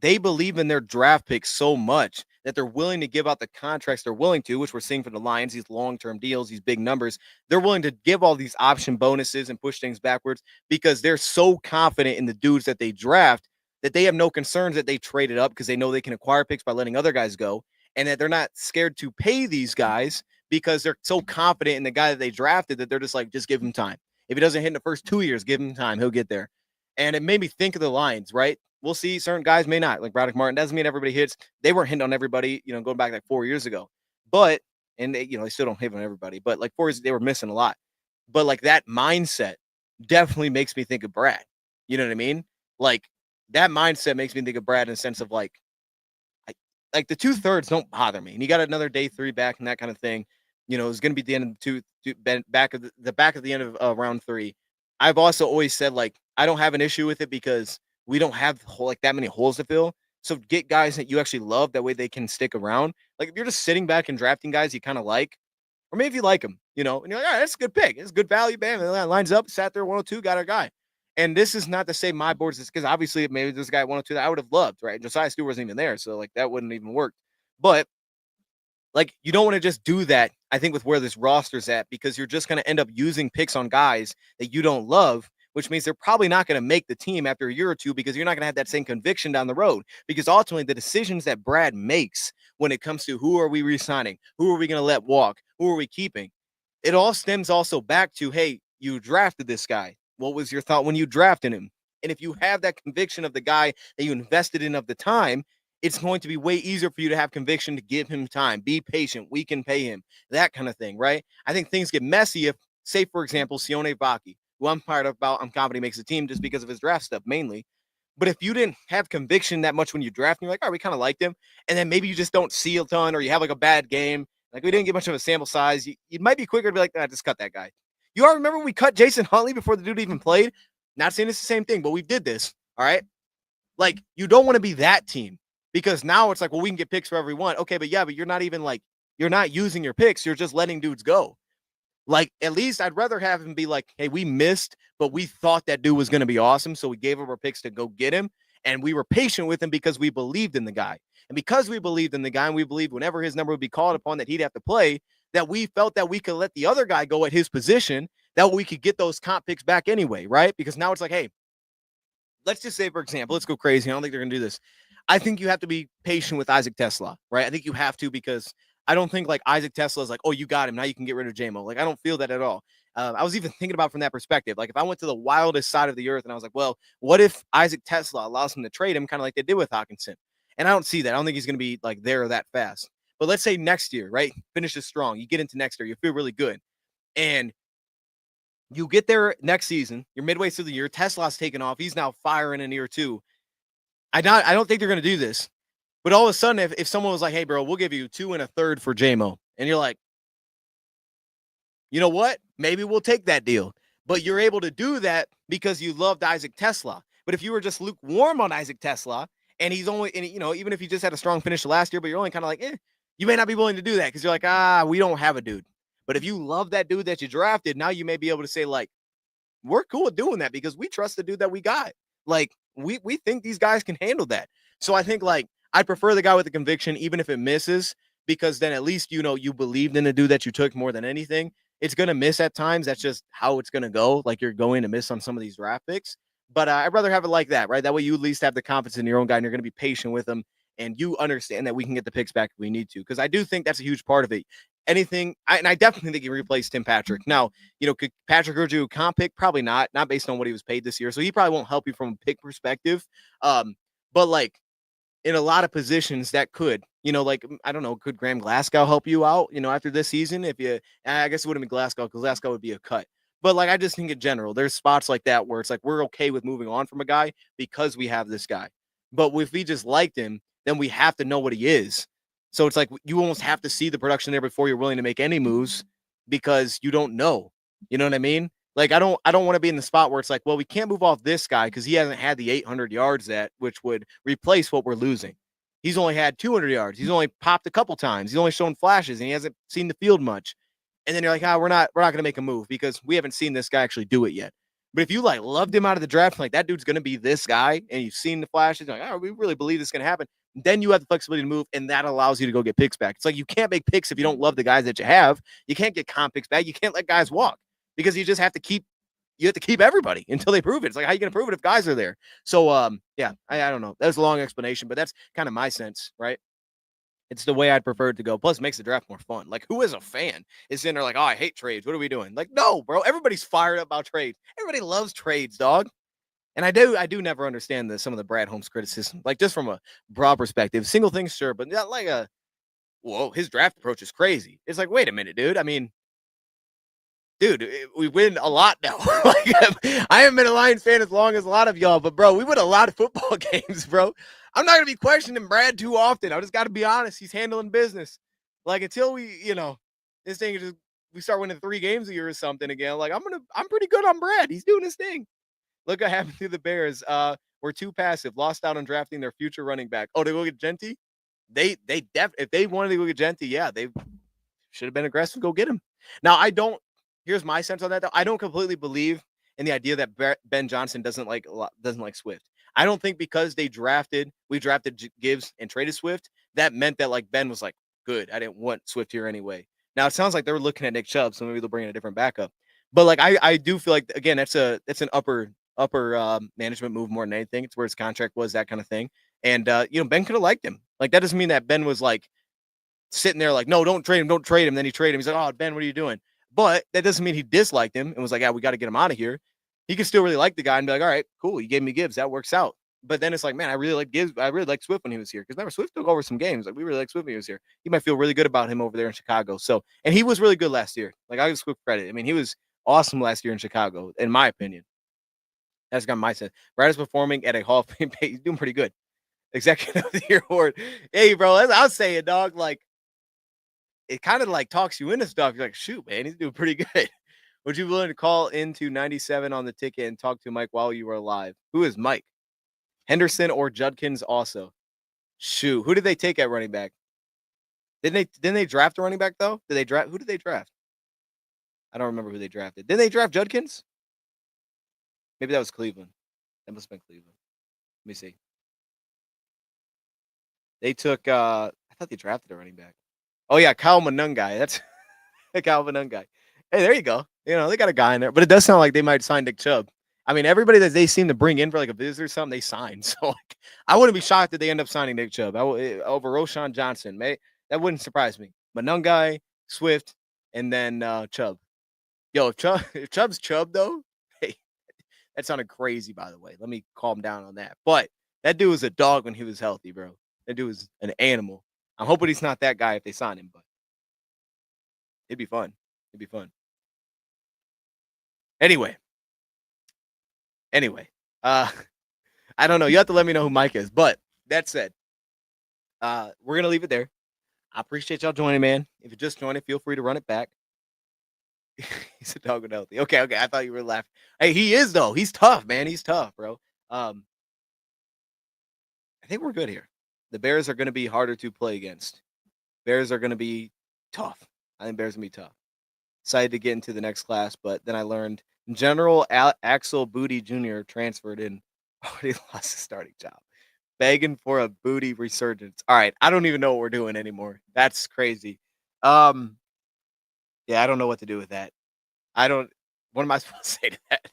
[SPEAKER 2] they believe in their draft picks so much that they're willing to give out the contracts they're willing to, which we're seeing for the Lions, these long-term deals, these big numbers. They're willing to give all these option bonuses and push things backwards because they're so confident in the dudes that they draft that they have no concerns that they traded up, because they know they can acquire picks by letting other guys go, and that they're not scared to pay these guys because they're so confident in the guy that they drafted that they're just like, just give him time. If he doesn't hit in the first 2 years, give him time. He'll get there. And it made me think of the Lions, right? We'll see. Certain guys may not. Like Braddock Martin, doesn't mean everybody hits. They weren't hitting on everybody, going back like 4 years ago. But, and they, they still don't hit on everybody. But like 4 years, they were missing a lot. But like that mindset definitely makes me think of Brad. You know what I mean? Like that mindset makes me think of Brad in the sense of like, like the 2/3 don't bother me. And you got another day 3 back and that kind of thing. It's going to be the end of back of the back of the end of round 3. I've also always said like I don't have an issue with it because we don't have like that many holes to fill. So get guys that you actually love. That way they can stick around. Like if you're just sitting back and drafting guys you kind of like, or maybe you like them, and you're like, all right, that's a good pick. It's good value. Bam, and lines up, sat there 102, got our guy. And this is not to say my boards is because obviously maybe this guy 102 that I would have loved, right? Josiah Stewart wasn't even there, so like that wouldn't even work. But like you don't want to just do that, I think, with where this roster's at, because you're just going to end up using picks on guys that you don't love, which means they're probably not going to make the team after a year or two because you're not going to have that same conviction down the road. Because ultimately, the decisions that Brad makes when it comes to who are we re-signing, who are we going to let walk, who are we keeping, it all stems also back to, hey, you drafted this guy. What was your thought when you drafted him? And if you have that conviction of the guy that you invested in of the time, it's going to be way easier for you to have conviction to give him time. Be patient. We can pay him. That kind of thing, right? I think things get messy if, say, for example, Sione Vaki, who I'm fired up about, I'm confident he makes the team just because of his draft stuff mainly. But if you didn't have conviction that much when you draft, and you're like, all right, we kind of liked him, and then maybe you just don't see a ton, or you have like a bad game, like we didn't get much of a sample size, you might be quicker to be like, just cut that guy. You all remember we cut Jason Huntley before the dude even played? Not saying it's the same thing, but we did this, all right? Like, you don't want to be that team, because now it's like, well, we can get picks for everyone. Okay, but you're not even like, you're not using your picks. You're just letting dudes go. Like, at least I'd rather have him be like, hey, we missed, but we thought that dude was going to be awesome. So we gave up our picks to go get him. And we were patient with him because we believed in the guy. And because we believed in the guy, and we believed whenever his number would be called upon that he'd have to play, that we felt that we could let the other guy go at his position, that we could get those comp picks back anyway, right? Because now it's like, hey, let's just say, for example, let's go crazy. I don't think they're going to do this. I think you have to be patient with Isaac Tesla, right? I think you have to, because I don't think like Isaac Tesla is like, oh, you got him, now you can get rid of JMO. Like, I don't feel that at all. I was even thinking about from that perspective. Like, if I went to the wildest side of the earth and I was like, well, what if Isaac Tesla allows him to trade him kind of like they did with Hutchinson? And I don't see that. I don't think he's going to be like there that fast. But let's say next year, right? Finishes strong. You get into next year, you feel really good. And you get there next season, you're midway through the year, Tesla's taken off. He's now firing in year 2. I don't think they're going to do this. But all of a sudden, if someone was like, hey, bro, we'll give you 2 1/3 for JMO, and you're like, you know what? Maybe we'll take that deal. But you're able to do that because you loved Isaac Tesla. But if you were just lukewarm on Isaac Tesla, and he's only, and even if he just had a strong finish last year, but you're only kind of like, you may not be willing to do that because you're like, we don't have a dude. But if you love that dude that you drafted, now you may be able to say, like, we're cool with doing that because we trust the dude that we got. Like, we think these guys can handle that. So I think, like, I prefer the guy with the conviction, even if it misses, because then at least, you believed in the dude that you took more than anything. It's going to miss at times. That's just how it's going to go. Like, you're going to miss on some of these draft picks. But I'd rather have it like that, right? That way you at least have the confidence in your own guy, and you're going to be patient with him, and you understand that we can get the picks back if we need to. Because I do think that's a huge part of it. And I definitely think he replaced Tim Patrick. Now, could Patrick Urdu comp pick? Probably not based on what he was paid this year. So he probably won't help you from a pick perspective. But like in a lot of positions that could, like, I don't know, could Graham Glasgow help you out, after this season? I guess it wouldn't be Glasgow because Glasgow would be a cut. But like, I just think in general, there's spots like that where it's like, we're okay with moving on from a guy because we have this guy. But if we just liked him, then we have to know what he is. So it's like you almost have to see the production there before you're willing to make any moves because you don't know. You know what I mean? Like, I don't want to be in the spot where it's like, well, we can't move off this guy because he hasn't had the 800 yards which would replace what we're losing. He's only had 200 yards. He's only popped a couple times. He's only shown flashes and he hasn't seen the field much. And then you're like, we're not going to make a move because we haven't seen this guy actually do it yet. But if you like loved him out of the draft, like that dude's going to be this guy, and you've seen the flashes, like, we really believe this is going to happen. Then you have the flexibility to move, and that allows you to go get picks back. It's like you can't make picks if you don't love the guys that you have. You can't get comp picks back. You can't let guys walk because you just have to keep everybody until they prove it. It's like, how are you going to prove it if guys are there? So, I don't know. That was a long explanation, but that's kind of my sense, right? It's the way I'd prefer it to go. Plus, it makes the draft more fun. Like, who is a fan is in there like, I hate trades. What are we doing? Like, no, bro. Everybody's fired up about trades. Everybody loves trades, dog. And I do never understand some of the Brad Holmes criticism, like just from a broad perspective. Single things, sure, but not like his draft approach is crazy. It's like, wait a minute, dude. I mean, dude, we win a lot now. Like, I haven't been a Lions fan as long as a lot of y'all, but bro, we win a lot of football games, bro. I'm not gonna be questioning Brad too often. I just got to be honest. He's handling business. Like until we, this thing is just we start winning 3 games a year or something again. Like I'm pretty good on Brad. He's doing his thing. Look what happened to the Bears. We're too passive. Lost out on drafting their future running back. Oh, they go get Genty. If they wanted to go get Genty, yeah, they should have been aggressive. Go get him. Now I don't. Here's my sense on that though. I don't completely believe in the idea that Ben Johnson doesn't like Swift. I don't think because we drafted Gibbs and traded Swift, that meant that like Ben was like, good. I didn't want Swift here anyway. Now it sounds like they were looking at Nick Chubb, so maybe they'll bring in a different backup. But like I do feel like again that's an upper management move more than anything. It's where his contract was, that kind of thing. And Ben could have liked him. Like that doesn't mean that Ben was like sitting there like, no, don't trade him. Then he traded him. He's like, oh, Ben, what are you doing? But that doesn't mean he disliked him and was like, yeah, we got to get him out of here. He could still really like the guy and be like, all right, cool. You gave me Gibbs. That works out. But then it's like, man, I really like Gibbs. I really like Swift when he was here. Because remember, Swift took over some games. Like we really like Swift when he was here. He might feel really good about him over there in Chicago. So, and he was really good last year. Like I give Swift credit. I mean, he was awesome last year in Chicago, in my opinion. That's got my sense. Brad is performing at a Hall of Fame pace. He's doing pretty good. Executive of the Year award. Hey, bro, as I was saying, dog, like, it kind of like talks you into stuff. You're like, shoot, man, he's doing pretty good. Would you be willing to call into 97 on the ticket and talk to Mike while you were alive? Who is Mike? Henderson or Judkins also? Shoot, who did they take at running back? Didn't they draft a running back though? Who did they draft? I don't remember who they drafted. Didn't they draft Judkins? Maybe that was Cleveland. That must have been Cleveland. Let me see. They took I thought they drafted a running back. Oh yeah, Kyle Monungai. That's Kyle Monungai. Hey, there you go. They got a guy in there, but it does sound like they might sign Nick Chubb. I mean, everybody that they seem to bring in for like a visit or something, they sign. So like, I wouldn't be shocked if they end up signing Nick Chubb over Roshan Johnson. That wouldn't surprise me. Monungai, Swift, and then Chubb. Yo, if Chubb's Chubb though, hey, that sounded crazy. By the way, let me calm down on that. But that dude was a dog when he was healthy, bro. That dude was an animal. I'm hoping he's not that guy if they sign him, but it'd be fun. It'd be fun. Anyway, I don't know. You have to let me know who Mike is. But that said, we're gonna leave it there. I appreciate y'all joining, man. If you just joined it, feel free to run it back. He's a dog with healthy. Okay. I thought you were laughing. Hey, he is though. He's tough, man. He's tough, bro. I think we're good here. The Bears are gonna be harder to play against. Bears are gonna be tough. I think Bears gonna be tough. Excited to get into the next class, but then I learned General Axel Booty Jr. transferred in. Already lost his starting job. Begging for a booty resurgence. All right, I don't even know what we're doing anymore. That's crazy. Yeah, I don't know what to do with that. What am I supposed to say to that?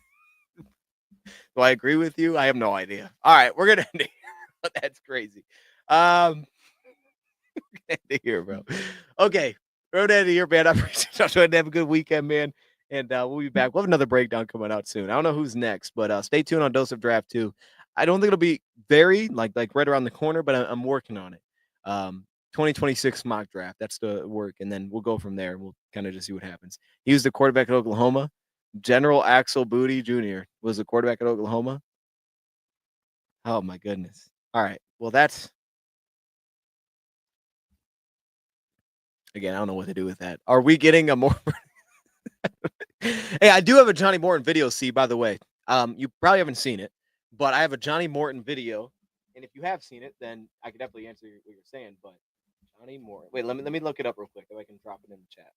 [SPEAKER 2] Do I agree with you? I have no idea. All right, we're gonna end it here. That's crazy. End it here, bro. Okay. Road end of here, man. I appreciate y'all trying to have a good weekend, man. And we'll be back. We'll have another breakdown coming out soon. I don't know who's next, but stay tuned on Dose of Draft 2. I don't think it'll be very like right around the corner, but I'm working on it. 2026 mock draft. That's the work. And then we'll go from there. We'll kind of just see what happens. He was the quarterback at Oklahoma. General Axel Booty Jr. was the quarterback at Oklahoma. Oh my goodness. All right. Well, that's again, I don't know what to do with that. Are we getting a more Hey, I do have a Johnny Morton video, see, by the way. You probably haven't seen it, but I have a Johnny Morton video. And if you have seen it, then I could definitely answer what you're saying. But Johnny Morton. Wait, let me look it up real quick if I can drop it in the chat.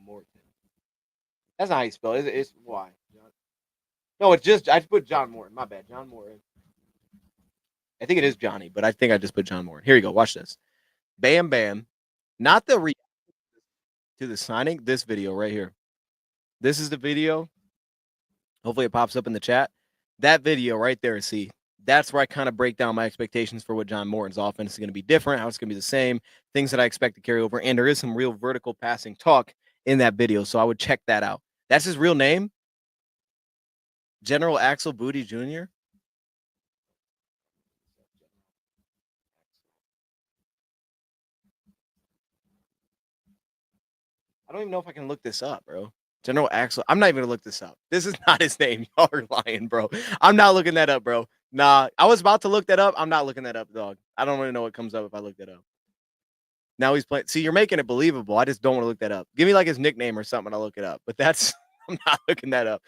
[SPEAKER 2] Morton. That's not how you spell it. It's why. No, it's just I just put John Morton. My bad. John Morton. I think it is Johnny, but I think I just put John Morton. Here you go. Watch this. Bam bam. Not the to the signing. This video right here. This is the video. Hopefully it pops up in the chat. That video right there, see, that's where I kind of break down my expectations for what John Morton's offense is going to be different, how it's going to be the same, things that I expect to carry over. And there is some real vertical passing talk in that video. So I would check that out. That's his real name. General Axel Booty Jr. I don't even know if I can look this up, bro. General Axel. I'm not even gonna look this up. This is not his name. Y'all are lying, bro. I'm not looking that up, bro. Nah, I was about to look that up. I'm not looking that up, dog. I don't really know what comes up if I look that up. Now he's playing. See, you're making it believable. I just don't want to look that up. Give me like his nickname or something. I'll look it up. But that's I'm not looking that up.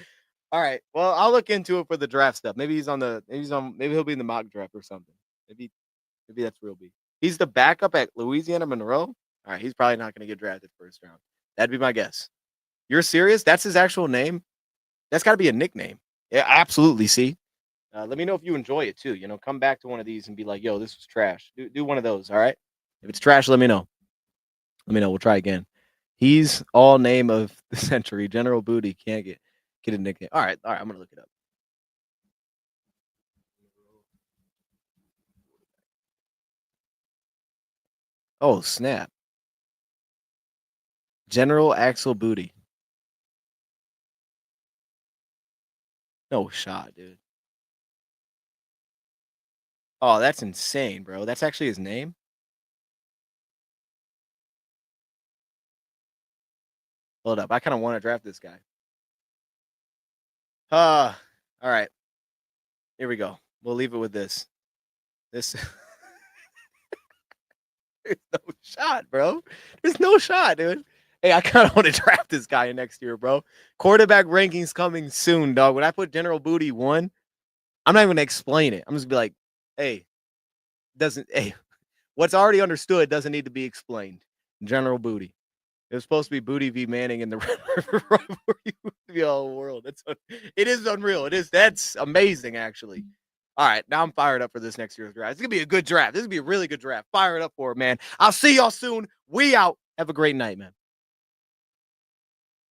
[SPEAKER 2] All right. Well, I'll look into it for the draft stuff. Maybe he's on the. Maybe he'll be in the mock draft or something. Maybe that's real B. He's the backup at Louisiana Monroe. All right. He's probably not going to get drafted first round. That'd be my guess. You're serious? That's his actual name? That's got to be a nickname. Yeah, absolutely. See, let me know if you enjoy it too. Come back to one of these and be like, "Yo, this was trash." Do one of those. All right. If it's trash, let me know. Let me know. We'll try again. He's all name of the century. General Booty can't get a nickname. All right. I'm gonna look it up. Oh snap! General Axel Booty. No shot, dude. Oh, that's insane, bro. That's actually his name. Hold up. I kind of want to draft this guy. All right. Here we go. We'll leave it with this. There's no shot, bro. There's no shot, dude. Hey, I kind of want to draft this guy next year, bro. Quarterback rankings coming soon, dog. When I put General Booty 1, I'm not even going to explain it. I'm just going to be like, hey, what's already understood doesn't need to be explained. General Booty. It was supposed to be Booty v. Manning in the rivalry with the whole world. It is unreal. That's amazing, actually. All right, now I'm fired up for this next year's draft. It's gonna be a good draft. This is gonna be a really good draft. Fire it up for it, man. I'll see y'all soon. We out. Have a great night, man.